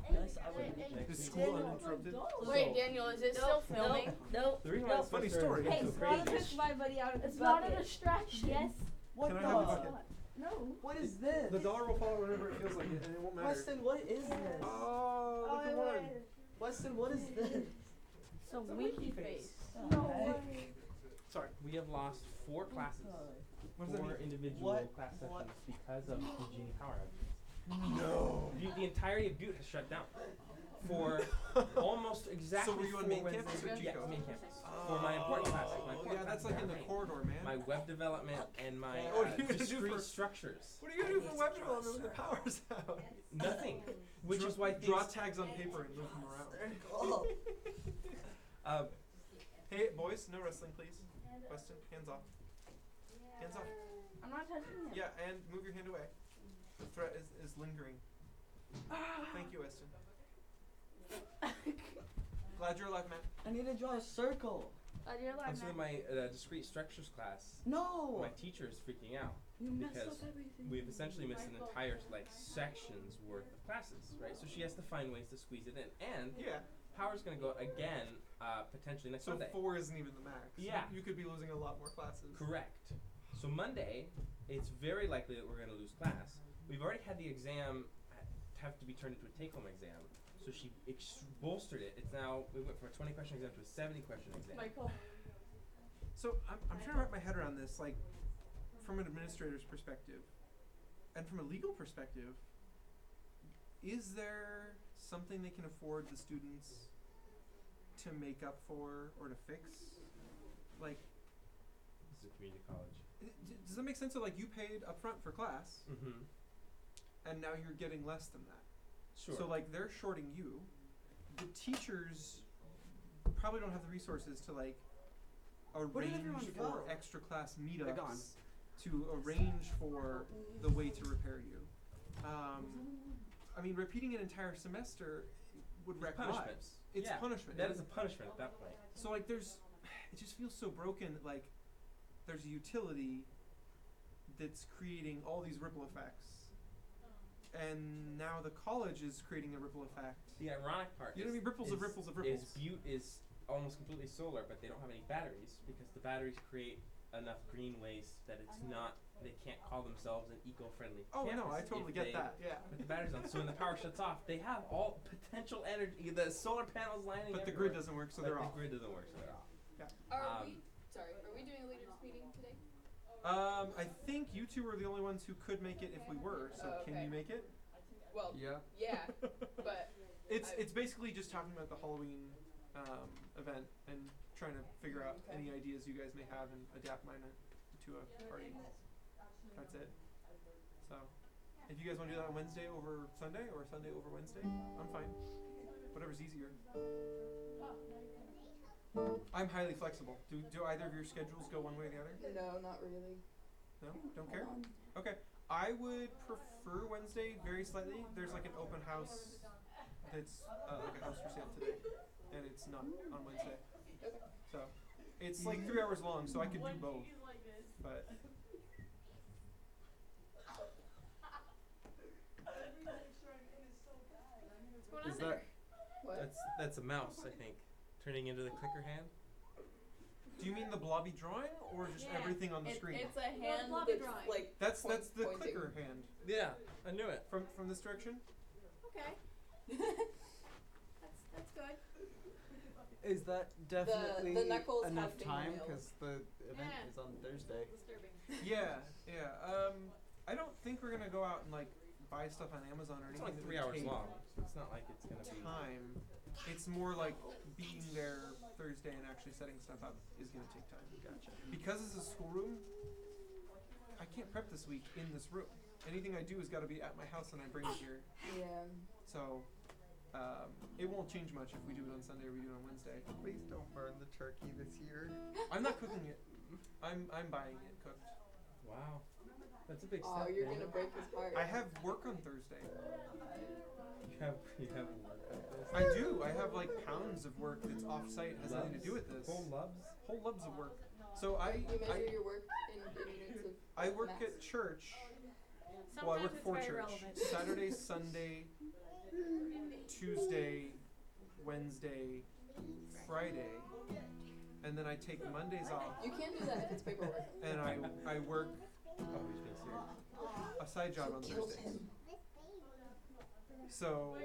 Yes, I would. Is school uninterrupted? Wait, Daniel, is it still filming? No. The reason why it's Funny so story. crazy Hey, is so Slaughter crazy. took my buddy out of the It's not a bucket. distraction. Yes. What Can I have the bucket? No. What is this? The dollar will fall whenever it feels like it, and it won't matter. Weston, what is this? Oh, look at one. Weston, what is this? It's a winky face. No way. Sorry. We have lost 4 classes, What does that 4 mean? individual What? class What? sessions because of PG&E power outages. No. The entirety of Butte has shut down for almost exactly So were you on 4 main Wednesdays. campus or Yeah, GCO? main campus. For my important classes. My Oh, important yeah, that's classes like in are the main. corridor, man. My web development and my Oh, what are you gonna do discrete for- structures. What are you gonna do for web development when the power's out? Nothing. Which is why draw things. tags on paper and move them around. Oh. Hey, boys, no wrestling, please. Weston, hands off. Hands off. I'm not touching it. Yeah, and move your hand away. The threat is lingering. Thank you, Weston. Glad you're alive, Matt. I need to draw a circle. You're I'm alive still in now. my discrete structures class. No. My teacher is freaking out You messed because up everything. we've essentially missed an entire like section's worth of classes, right? So she has to find ways to squeeze it in, and Yeah. power's gonna go out again, potentially next So Monday. 4 isn't even the max. Yeah. You could be losing a lot more classes. Correct. So Monday, it's very likely that we're gonna lose class. We've already had the exam have to be turned into a take-home exam, so she bolstered it. It's now we went from a 20-question exam to a 70-question exam. Michael. So I'm trying to wrap my head around this, like, from an administrator's perspective, and from a legal perspective. Is there something they can afford the students to make up for or to fix? Like, This is a community college. does that make sense? So, like, you paid upfront for class, Mm-hmm. and now you're getting less than that. Sure. So, like, they're shorting you. The teachers probably don't have the resources to, like, Where did arrange everyone for go? extra class They're gone. meetups, to arrange for the way to repair you. I mean, repeating an entire semester would wreck punishment. lives. It's Yeah, punishment. That is a punishment at that point. So, like, it just feels so broken that, like, there's a utility that's creating all these ripple effects, and now the college is creating a ripple effect. The ironic part You know what I mean? Ripples of ripples of ripples. Butte is almost completely solar, but they don't have any batteries because the batteries create enough green waste that it's not. They can't call themselves an eco-friendly Oh campus no, I totally if get they that. Yeah. put the batteries on. So when the power shuts off, they have all potential energy. The solar panels lining. But the everywhere, grid doesn't work, so but they're the off. grid doesn't work, so they're off. Are we doing a leaders meeting today? I think you two are the only ones who could make it if we were. So Oh, can okay. you make it? Well, Yeah. yeah, but It's basically just talking about the Halloween event and trying to figure out Okay. any ideas you guys may have and adapt mine to a party. That's it. So, if you guys want to do that on Wednesday over Sunday or Sunday over Wednesday, I'm fine. Whatever's easier. I'm highly flexible. Do either of your schedules go one way or the other? No, not really. No? Don't care? Hold on. Okay. I would prefer Wednesday very slightly. There's like an open house that's like a house for sale today, and it's not on Wednesday. Okay. So it's like 3 hours long, so I could do both. But what's going on Is there? that What? That's a mouse, I think, turning into the clicker hand. do you mean the blobby drawing or just Yeah. everything on the It's screen? a hand blobby that's drawing. like That's the pointing. clicker hand Yeah, I knew it. from this direction. Okay. That's good. Is that definitely the knuckles enough have been time? oiled. Because the event Yeah. is on Thursday. disturbing. Yeah, yeah. I don't think we're gonna go out and like buy stuff on Amazon or It's anything. only that 3 would hours take long, so it's not like it's gonna be. Time. It's more like being there Thursday and actually setting stuff up is gonna take time. Gotcha. Because it's a schoolroom, I can't prep this week in this room. Anything I do has got to be at my house and I bring it here. Yeah. So it won't change much if we do it on Sunday or we do it on Wednesday. Please don't burn the turkey this year. I'm not cooking it. I'm buying it cooked. Wow, that's a big Oh, step. you're man. gonna break his heart. I have work on Thursday. You have work like this. I do. I have like pounds of work that's off-site. Has nothing to do with this. Whole lubs. Whole loves of work. So You measure your work in units of I work mass. at church. Sometimes Well, I work it's for very church. relevant. Saturday, Sunday, Tuesday, Wednesday, Friday, and then I take Mondays off, You can't do that if it's paperwork. and I work Oh, he's being serious. a side job on Killed Thursdays. him. So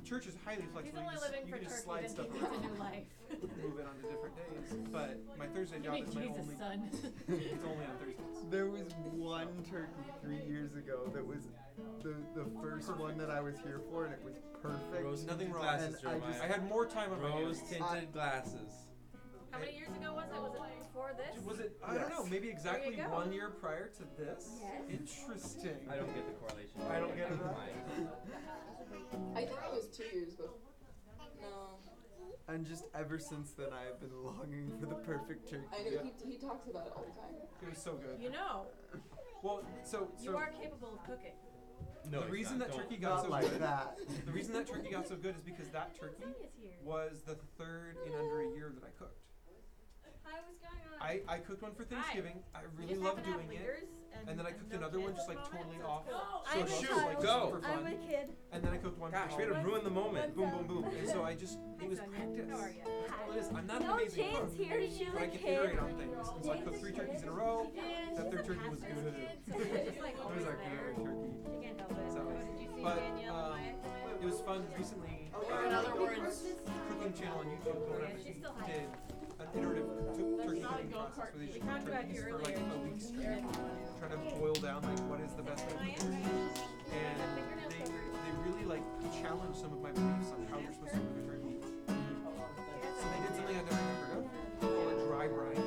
church is highly He's flexible. only You living you for can just turkey, slide then stuff he needs a around, new life. move it onto different days. But my Thursday You job mean is my Jesus, only. son. It's only on Thursdays. There was one turkey 3 years ago that was the first one that I was here for, and it was perfect. Rose Nothing tinted wrong. glasses, And I Jeremiah. I had more time on my Rose hands. tinted glasses. How many years ago was it? Was it before this? Was it? I don't know. Yes. Maybe exactly go. 1 year prior to this. Yes. Interesting. I don't get the correlation. I don't get it. I think it was 2 years before. No. And just ever since then, I have been longing for the perfect turkey. I know Yeah. he talks about it all the time. It was so good. You know, Well, so you are capable of cooking. No, the it's reason not. that Don't- turkey got Not so like good. that. The reason that turkey got so good is because that turkey was the third in under a year that I cooked. Hi, what's going on? I cooked one for Thanksgiving. I really loved doing it. And then I cooked another one just like totally off. I'm a just, child. go. for fun. I'm a kid. And then I cooked one Gosh, for way to ruin the moment. boom, boom, boom. And so it was practice. How are ya? That's all it is. I'm not an No, amazing Jane's cook, here. She's but I a can kid. iterate on things. And so I cooked 3 turkeys in a row. That third turkey was good. It's like It was always a there. good turkey. She can't help it. So, Did you see but Danielle on my it was fun recently. In other words, Cooking channel on YouTube, the one I She's still high. did an iterative turkey cooking process where they just cook turkeys for like a week straight, trying to boil down like what is the best way to cook turkey. And they really like challenged some of my beliefs on how you're supposed to cook a turkey. So they did something I'd never heard of called a dry brine,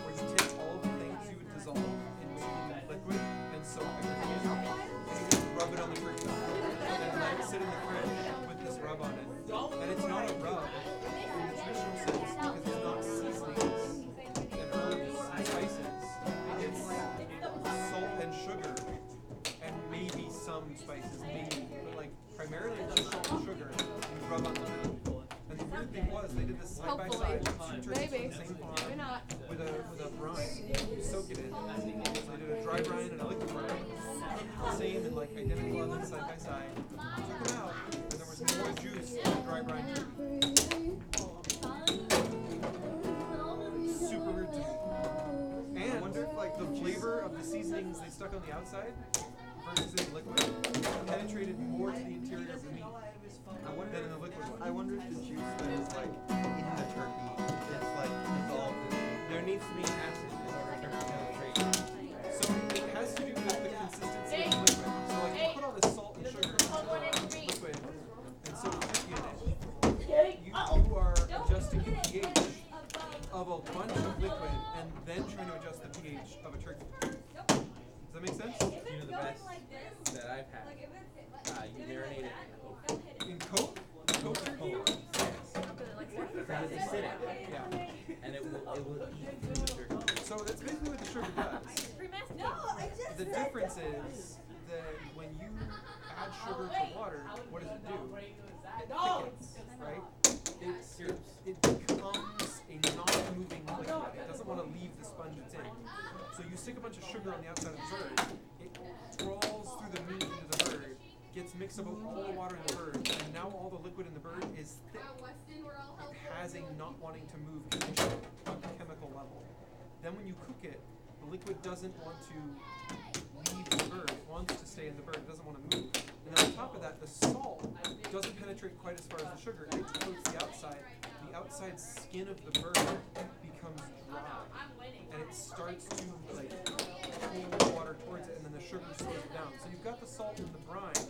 where you take all of the things you would dissolve into liquid and soak them in the and you just rub it on the turkey and then let it sit in the fridge with this rub on it. And it's not a rub in the traditional sense because it's not seasonings and herbs and spices. It's salt and sugar and maybe some spices, maybe, but like primarily it's just salt and sugar and you rub on the turkey. And the weird thing was they did this side by side, 2 turkeys from the same farm with a brine. You soak it in. So they did a dry brine and a liquid brine. The same and like identical ovens side by side. Took them out, and there was more juice in the dry brine turkey. Super weird to me. And I wonder if like the flavor of the seasonings they stuck on the outside versus in the liquid penetrated more to the interior of the meat than in the liquid one. I wonder if the juice that is like in the turkey is like dissolved in There needs to be acid in order for it to penetrate. So it has to do with the consistency of the liquid. So like you put all this salt and sugar into the liquid and soak the turkey in it. You are adjusting the pH of a bunch of liquid and then trying to adjust the pH of a turkey. Does that make sense? You know the best that I've had. You marinate it in Coke. In Coke? Coke. Because it's acidic. Yeah. And it will eat through the turkey. So that's basically what the sugar does. The difference is that when you add sugar to water, what does it do? It thickens, right? It becomes a non-moving liquid. It doesn't want to leave the sponge it's in. So you stick a bunch of sugar on the outside of the bird, it crawls through the meat into the bird, gets mixed up with all the water in the bird, and now all the liquid in the bird is thick. It has a not wanting to move condition on the chemical level. Then when you cook it, the liquid doesn't want to leave the bird. It wants to stay in the bird. It doesn't want to move. And then on top of that, the salt doesn't penetrate quite as far as the sugar. It coats the outside. The outside skin of the bird becomes dry. And it starts to like pull the water towards it, and then the sugar slows it down. So you've got the salt in the brine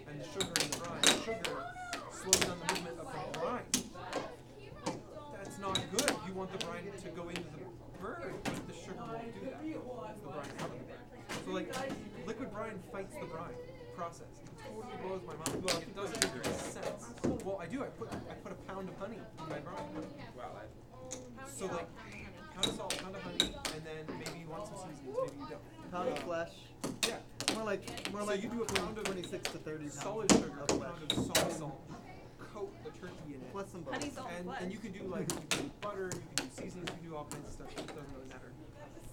and the sugar in the brine. The sugar slows down the movement of the brine. That's not good. You want the brine to go into the bird, but the sugar won't do that. It's the brine out of the bird. So like liquid brine fights the brine process. It totally blows my mind. Well, it doesn't make any sense. Well, I do. I put a pound of honey in my brine. Wow, So like pound of salt, pound of honey, and then maybe you want some seasonings, maybe you don't. pound of flesh. Yeah. More like So you do a pound of 26 to 30 pounds solid sugar, of a flesh. pound of solid salt. Coat the turkey in it. Plus some butter. And you can do like you can do butter, you can do seasonings, you can do all kinds of stuff. It doesn't really matter.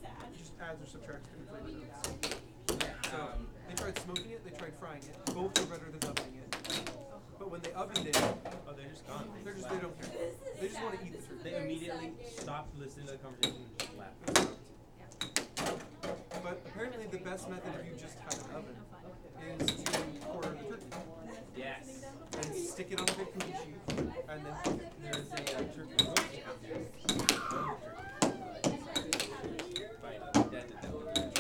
It just adds or subtracts to the flavor notes. So they tried smoking it, they tried frying it. Both are better than ovening it. But when they ovened it, oh, they're just gone. they don't care. They just want to eat the turkey. They immediately stopped listening to the conversation and just left. But apparently the best method if you just have an oven is to quarter the turkey. Yes. And stick it on a big cookie sheet and then cook it. There's a turkey roasting out there. By Dad did that one.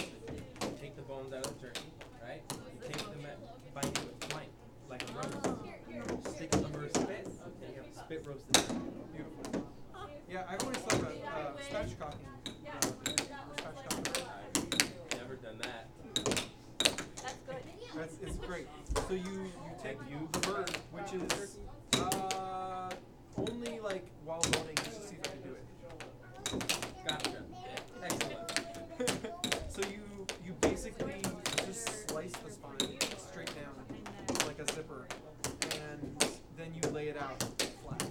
You take the bones out of the turkey, right? You take them and bind it with twine, like a roast. Stick it under a spit, and you have spit roasted. Beautiful. Yeah, I've always thought about spatchcocking. Spatchcocking. I've never done that. It's great. So you take the bird, which is only like while boning just to see if I can do it. Gotcha. Excellent. So you basically just slice the spine, a zipper, and then you lay it out flat.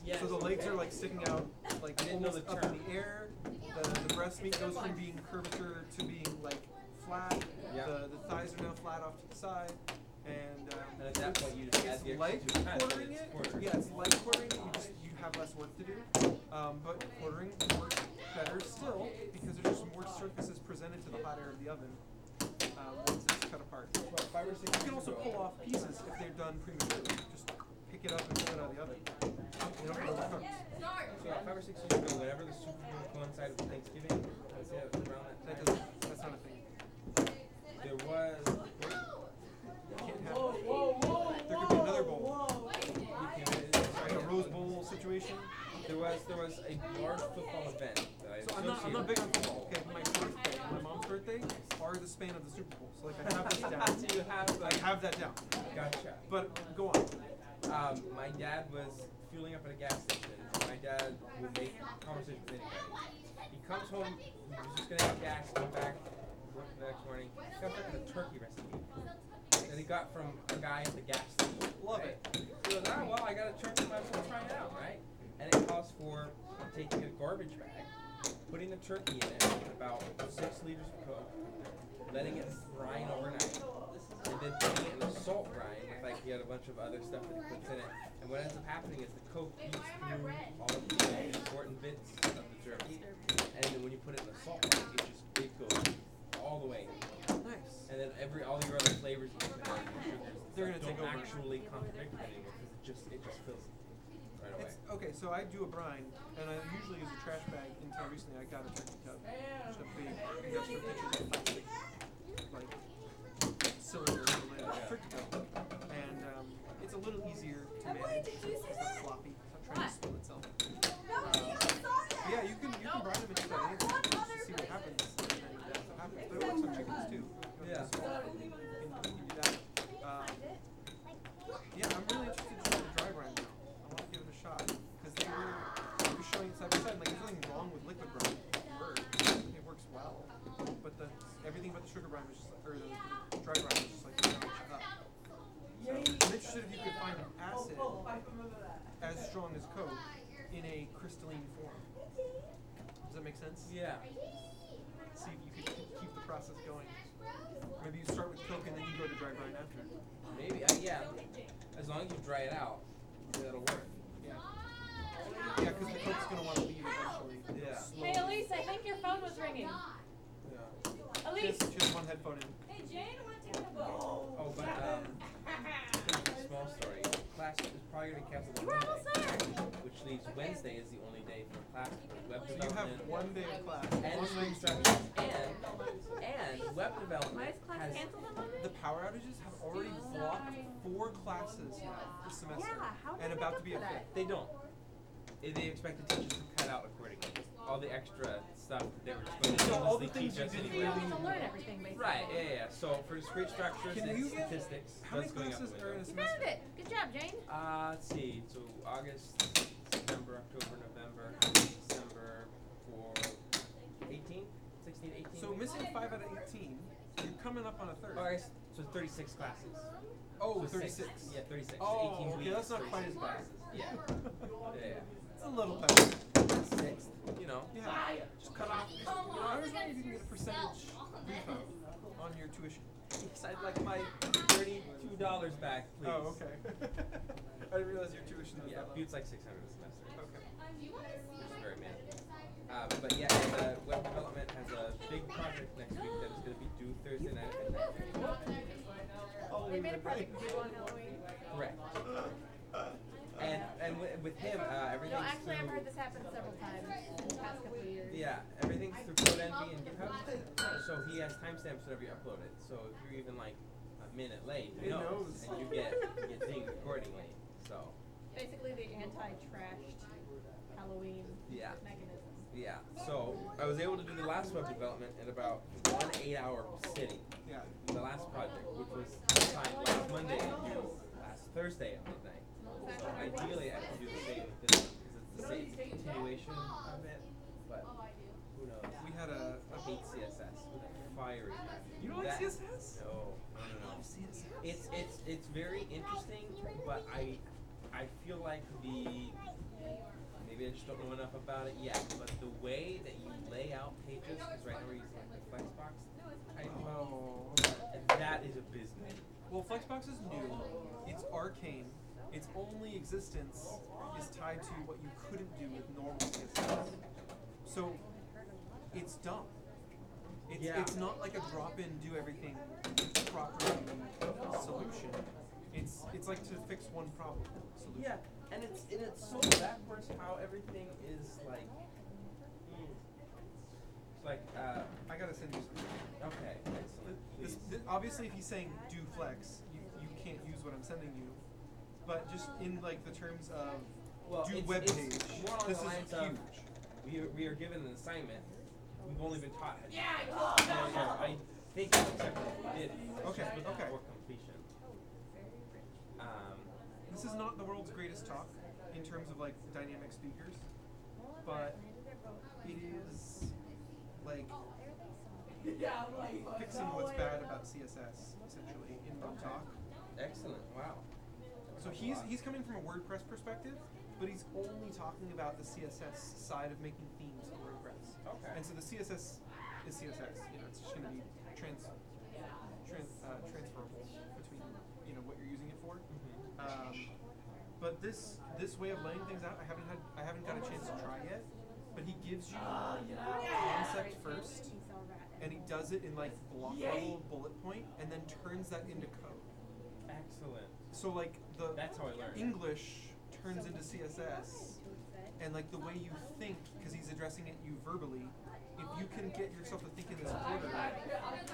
Yes. So the legs are like sticking out, like I didn't know almost the up in term. the air. The breast meat goes from being curvature to being like flat. Yeah. The thighs are now flat off to the side, and And at that point, you just add the it's like extra 2 times. quartering it. Yeah, it's like quartering it. You have less work to do. But quartering works better still because there's just more surfaces presented to the hot air of the oven once it's cut apart. About 5 or 6 You can years also ago. pull off pieces if they're done prematurely. Just pick it up and pull it out of the oven. You don't have to overcook. So about 5 or 6 years ago, whenever the Super Bowl coincided with Thanksgiving, I would say that was around that time. That's not a thing. There was. You can't have it. There could be another bowl. Like a Rose Bowl situation. There was a large football event that I So I'm not big on football. Okay, my birthday, my mom's birthday, are the span of the Super Bowl. So like I have this down. So you have I have that down. Gotcha. But go on. My dad was fueling up at a gas station. My dad will make conversation with anybody. He comes home, he was just gonna have gas, come back, work the next morning. He comes back with a turkey recipe that he got from a guy at the gas station. Love right? it. He goes, well, I got a turkey, might as well try it out, right? And it calls for taking a garbage bag, putting the turkey in it with about 6 liters of Coke, letting it brine overnight, and then putting it in a salt brine with like he had a bunch of other stuff that he puts in it. And what ends up happening is the Coke eats through all of the important bits of the turkey, and then when you put it in a salt brine, it goes all the way. Nice. And then all your other flavors you put in, sugars, They're gonna don't take over. actually contradict it anymore because it just fills it right away. Okay, so I do a brine, and I usually use a trash bag. Until recently, I got a turkey tub, just a big industrial kitchen plastic, like cylinder turkey tub, and it's a little easier to manage. It's not floppy. It's not trying to spill itself. Yeah, you can brine them and do that anything. Just to see what happens, and then that's what happens. But it works on chickens too. Yeah. You can do that. Yeah, I'm really interested to try the dry brine now. I want to give it a shot because they were showing it side by side. Like there's nothing wrong with liquid brine. It works well, but everything but the sugar brine was just like, or the dry brine was just like so much up. So I'm interested if you could find an acid as strong as Coke in a crystalline form. Does that make sense? Yeah. See if you could keep the process going. Maybe you start with Coke and then you go to dry brine after. Maybe, yeah. As long as you dry it out, that'll work. Yeah. Yeah, because the Coke's gonna want to leave eventually. Yeah. Slowly. Hey, Elise, I think your phone was ringing. Yeah. Elise! She has one headphone in. Hey, Jane, I want to take a book. Oh, but here's a small story. Class is probably gonna be canceled on We're almost Monday, there. which leaves Wednesday is the only day for class for web So you have development one day of class. and One swing day instructions and web development Why is class has canceled on Monday? The power outages have already blocked 4 classes this semester, Yeah, how did and they about make to be up a for fifth. they don't. They expect the teachers to cut out accordingly. All the extra stuff that they were just going to So all the endlessly things teach you us didn't anyway. really To learn everything, basically. Right, yeah. So for discrete structures Can and you get- statistics, How many that's going out classes the are in a window. You semester? found it. Good job, Jane. Let's see. So August, September, October, November, December for 18, 16, 18. So missing 5 out of 18, you're coming up on a third. Oh, I guess, so 36 classes. Oh, So 36. Yeah, 36. Oh, 18 okay, weeks. that's not quite as 36 bad. classes. Yeah. It's a little better. Sixth. You know. Yeah. Just cut off. I was wondering if you can get a percentage refund on your tuition. Yes, I'd like my $32 back, please. Oh, okay. I didn't realize your tuition was Yeah, that low. Butte's like 600 a semester. Okay. Which is very manageable. But yeah, and, web development has a big project next week that is going to be due Thursday night at midnight. They made a project due on Halloween. Correct. And with him, everything's No, actually, I've through, heard this happen several times in the past couple of years. yeah, everything's through CodeEnvy and GitHub. So he has timestamps whenever you upload it. So if you're even like a minute late, he It knows, knows. and you get dinged accordingly. So Basically, the anti-trashed Halloween yeah. mechanism. Yeah, so I was able to do the last web development in about 1 8-hour sitting. Yeah. The last project, which was assigned last Monday and due last Thursday at midnight. So ideally, I can do the same with this one because it's the same continuation of it, but who knows? We had a I hate CSS with a fire wiring. You don't like That- CSS? No. It's very interesting, but I feel like maybe I just don't know enough about it yet. But the way that you lay out pages, because right now we're using like the Flexbox type, Oh. that is a business. Well, Flexbox is new. It's arcane. Its only existence is tied to what you couldn't do with normal CSS. So, it's dumb. It's not like a drop-in, do everything properly solution. It's like to fix one problem solution. Yeah, and it's so backwards how everything is like. It's like I gotta send you something. okay, excellent. Please. Obviously, if he's saying do flex, you can't use what I'm sending you. But just in like the terms of do web page, more along this the is lines huge. of we are given an assignment. We've only been taught how to do it. I think it's exactly what we did. Okay. For completion. This is not the world's greatest talk in terms of like dynamic speakers, but it is like fixing what's bad about CSS essentially in one talk. Excellent. Wow. So he's coming from a WordPress perspective, but he's only talking about the CSS side of making themes for WordPress. Okay. And so the CSS is CSS. You know, it's just going to be transferable between what you're using it for. But this way of laying things out, I haven't got a chance to try yet. But he gives you concept first, and he does it in like block level bullet point, and then turns that into code. Excellent. So like that's how I learned. English turns into CSS, and like the way you think, because he's addressing it you verbally, if you can get yourself to think in this order,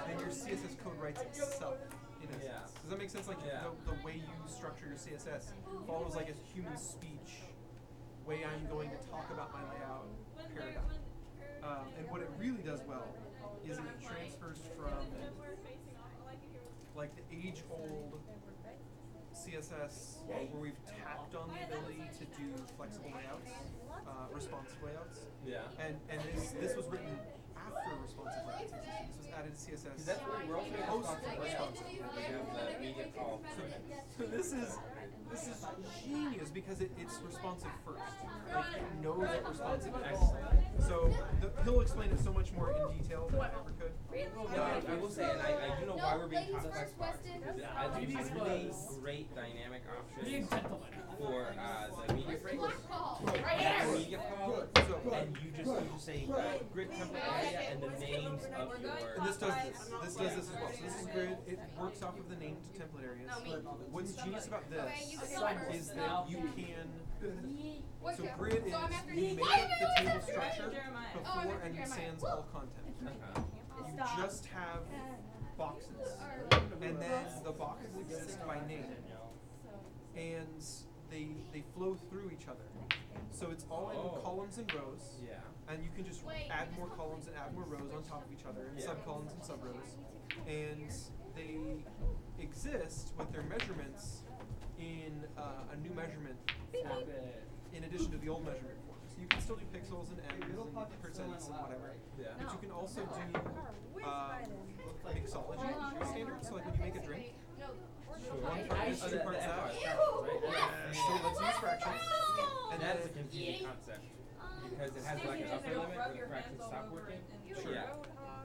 then your CSS code writes itself. In essence. Yeah. Does that make sense? Like the way you structure your CSS follows like a human speech way I'm going to talk about my layout paradigm. And what it really does well is it transfers from like the age-old CSS where we've tacked on the ability to do flexible layouts, responsive layouts. Yeah. And this was written after responsive layouts existed. This was added to CSS. That's what we're also Responsive. We have the media call. So this is genius because it's responsive first. Like it knows what responsive is. So he'll explain it so much more in detail than I ever could. I will say, and I do know why we're being taught Flexbox, because it has these really great dynamic options for the media framework. Media call, and you just say grid template area and the names of your. And this does this as well. So this is grid. It works off of the named template areas. What's genius about this is that you can. So grid is you make up the table structure before and sans all content. You just have boxes, and then the boxes exist by name, and they flow through each other. So it's all in columns and rows. Yeah. And you can just add more columns and add more rows on top of each other, and subcolumns and subrows. And they exist with their measurements in a new measurement form, in addition to the old measurement form. So you can still do pixels and M's and percents and whatever. Yeah. But you can also do mixology standards. So like when you make a drink, one part is two parts out. So let's use fractions. And That is a then confusing concept because it has like an upper limit where the fractions stop working. Sure. Yeah.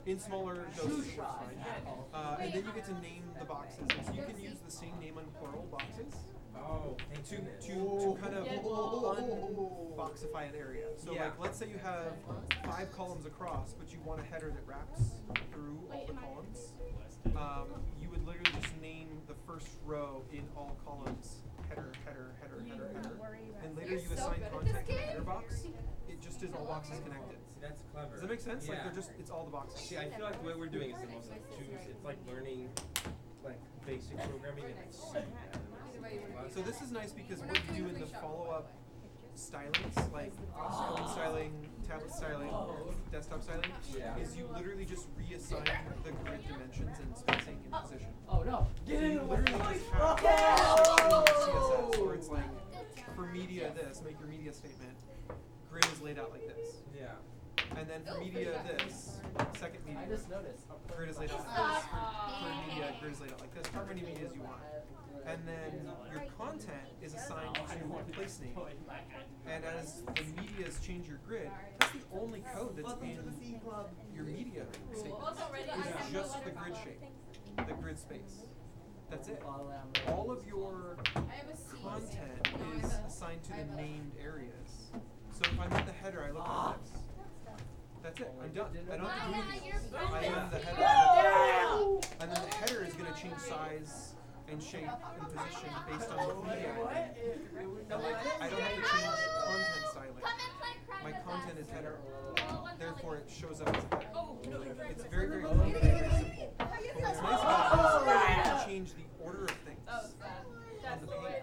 In smaller doses, it works fine. And then you get to name the boxes. So you can use the same name on plural boxes Oh, thank to goodness. kind of unboxify an area. So Yeah. like let's say you have 5 columns across, but you want a header that wraps through all the columns. You would literally just name the first row in all columns header, header, header, header, header. And later you assign content to the header box. It just is all boxes connected. See, that's clever. Does that make sense? Yeah. Like it's all the boxes. See, I feel like the way we're doing it is the most obtuse. It's like learning like basic programming and it's So this is nice because what you do in the follow-up stylings, like phone styling, tablet styling, desktop styling, is you literally just reassign the grid dimensions and spacing and position. Oh no! So you literally just have CSS where it's like, for media this, make your media statement, grid is laid out like this. Yeah. And then for media, this second media. I just noticed. Grid is laid out like this. For media, grid is laid out like this. However many medias you want. And then your content is assigned to a place name. And as the medias change your grid, that's the only code that's in your media statement. It's just the grid shape, the grid space. That's it. All of your content is assigned to the named areas. So if I'm in the header, I look like this. That's it. I'm done. I don't have to do anything. I am the header. And then the header is going to change size and shape and position based on what media I'm in. I don't have to change content styling. My content is header. Therefore, it shows up as a header. It's very, very clean, very, very simple. But what's nice about it is you can change the order of things on the page.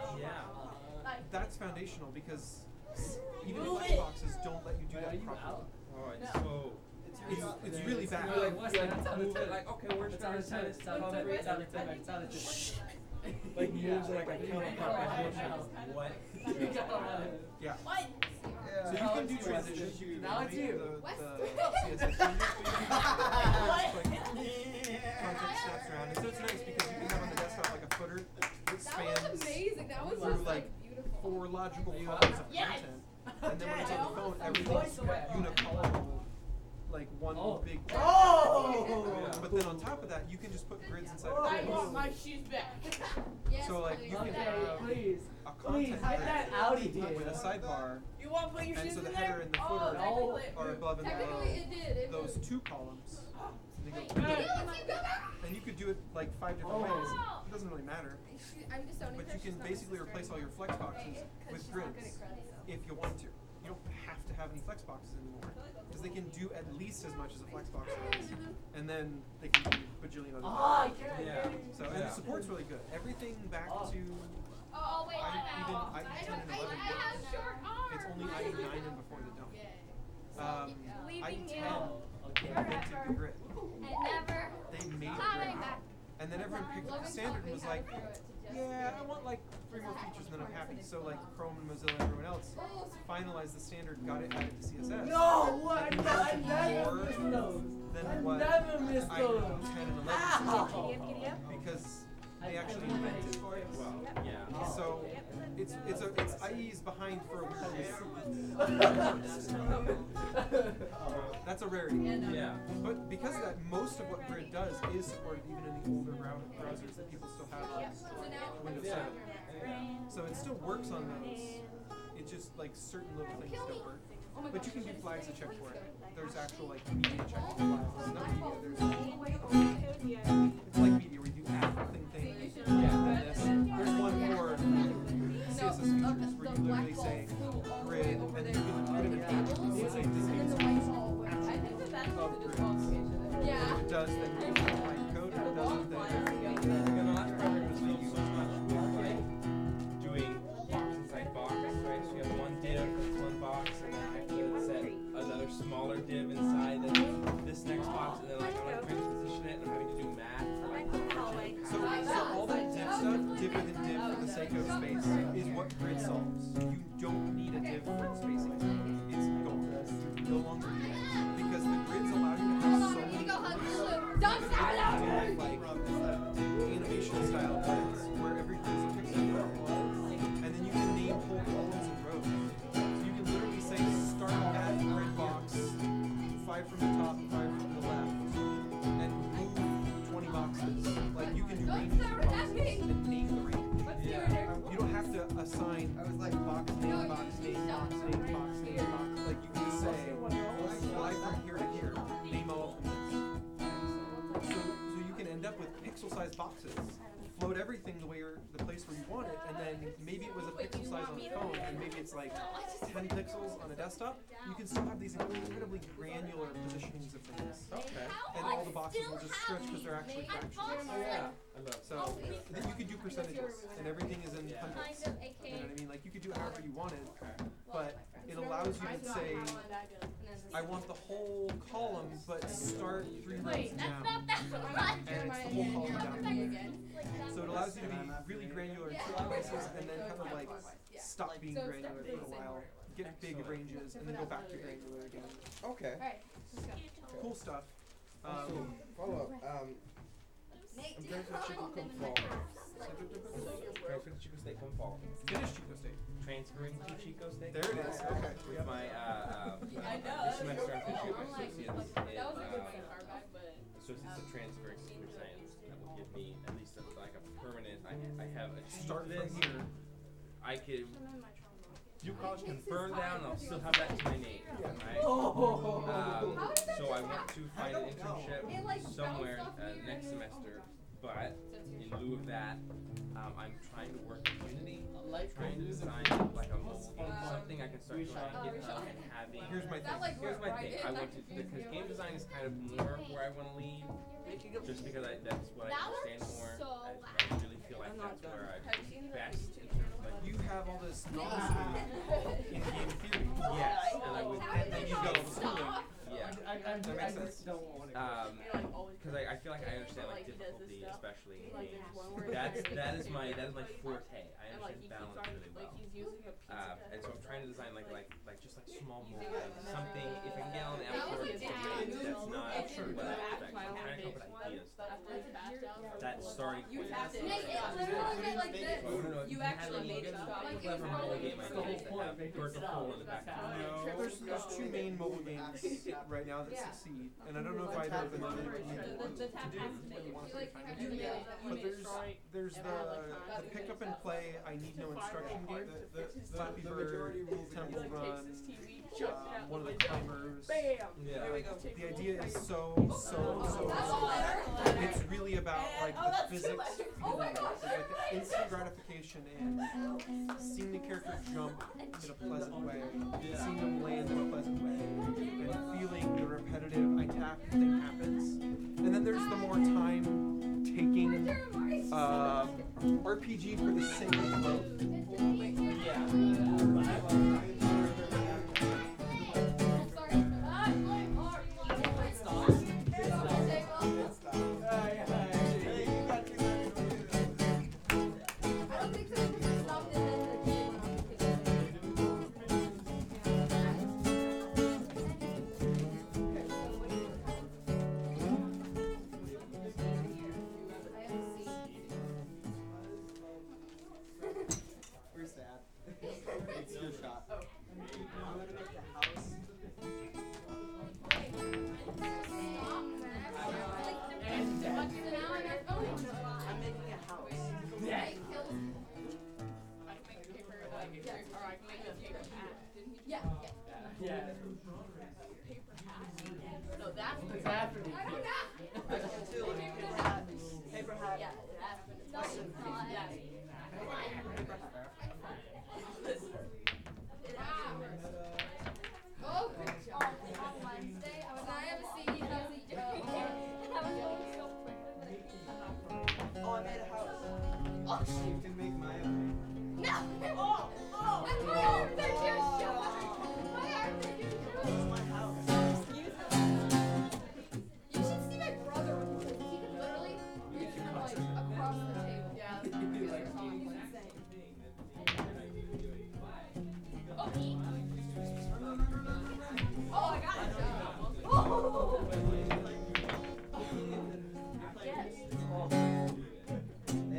That's foundational because even flexboxes don't let you do that properly. Oh, it's so. It's really bad. Move it like, okay, where's the Like moves like a counterclockwise. What? Yeah. So you can do transitions. You can Now it's make you. the CSS changes, but you can content snaps around. And so it's nice because you can have on the desktop like a footer that spans amazing. That was through just like beautiful. 4 logical columns of content. And then when it's on the phone, everything's unicolumn, like one big. But then on top of that, you can just put grids inside of I grids. want my shoes back. So like you can have Please. a Please, content hit that Audi grid with a sidebar, You want to put your and shoes so the in header there? and the footer are above and below Technically, it did. It those moved. 2 columns. And they go, Go back. and you could do it like 5 different ways. It doesn't really matter. I'm just owning But her. you can She's not my basically sister replace all your anymore. flex boxes Because with she's not good grids at credit, so. if you want to. You don't have to have any flex boxes anymore because they can do at least as much as a flex box does, and then they can do a bajillion other things. Yeah. So and the support's really good. Everything back to Oh, wait, even IE 10 I and don't. 11 I have works. short arms. It's only IE 9 and before that don't. IE Leaving 10 you. invented the grid. And never They made coming grid. back. And then everyone picked up the standard and was like, yeah, I want like 3 more features and then I'm happy. So like Chrome and Mozilla and everyone else finalized the standard, got it added to CSS. No, what? And I invented never more miss those. than I what never miss IE those. 10 and 11 Ow. said, because they actually invented it. Well, yeah. So it's IE's behind for a weird reason. That's a rarity. Yeah. But because of that, most of what Grid does is supported even in the older browsers that people still have Windows 7. So it still works on those. It's just like certain little things don't work. But you can do flags to check for it. There's actual like media checking flags. There's not media, it's like media where you do add thing. Yeah. There's one for CSS features where you literally say grid and then you can put in a page and say this is of grids. Yeah. If it does, then you can apply your code. If it doesn't, then Yeah, the last project was like so much with like doing box inside box, right? So you have one div that's one box, and then I have to set another smaller div inside this next box, and then like I want to transposition it, and I'm having to do math for like So all that div stuff, div within div for the sake of space, is what grid solves. You don't need a div for the spacing. It's gone. You no longer need it. Because the grids allow you to have so many Go hug grids. Lulu. You Don't can start do like animation style grids where every grid is a pixel and then you can name whole columns and rows. So you can literally say start at grid box 5 from the top, 5 from the left, and move 20 boxes. Like you can do ranges of boxes and name the range. You don't have to assign box name, box name, box name, box name, box. Like you can just say fly from here to here, name all of them this. So you can end up with pixel-sized boxes. Float everything the place where you want it, and then maybe it was a pixel size on the phone, and maybe it's like 10 pixels on a desktop. You can still have these incredibly granular positionings of things. Okay. And all the boxes will just stretch because they're actually fractions. Yeah. I love So then you could do percentages, and everything is in hundreds. You know what I mean? Like you could do it however you wanted, but it allows you to say, I want the whole column, but start 3 rows down, and it's the whole column down here. So it allows you to be really granular in certain places, and then kind of like stop being granular for a while get big Excellent. ranges, and then go back to granular again. Okay. Alright, let's go. Cool stuff. So follow up. I'm praying for the chicken come fall. Transfer to Chico State come fall. Finish Chico State. Transferring to Chico State. There it is. Okay. With my this semester I'm finishing my associates in associates of transferring computer science. That will give me at least like a permanent. I have achieved Start this. from here. I could do college can burn down and I'll still have that to my name. Right? So I want to find an internship somewhere next semester, but in lieu of that, I'm trying to work in Unity, trying to design like a mobile game, something I can start doing on GitHub and having. Here's my thing. Here's my thing. I want to because game design is kind of more where I want to lean, just because that's what I understand more. I really feel like that's where I'm best in terms of like. You have all this knowledge in game theory. Yes, and I would. And then you go schooling. Yeah. That makes sense. Because I feel like I understand like difficulty, especially in games. That is my forte. I understand balance really well. And so I'm trying to design like just like small mobile games, something. If I can get on the App Store, it's great. That's not what I expect. I'm trying to come up with ideas. That's starting point. You actually made it stop. Clever mobile game ideas that have burnt a hole in the back. There's two main mobile games right now that succeed, and I don't know if either of them really want to do really want to find it. But there's the pick up and play. I need no instruction game. The Flappy Bird, Temple Run, one of the climbers. Yeah. The idea is so. It's really about like the physics, feeling, like the instant gratification and seeing the character jump in a pleasant way, seeing them land in a pleasant way, and feeling the repetitive I tap thing happens. And then there's the more time taking RPG for the sake of growth. Yeah.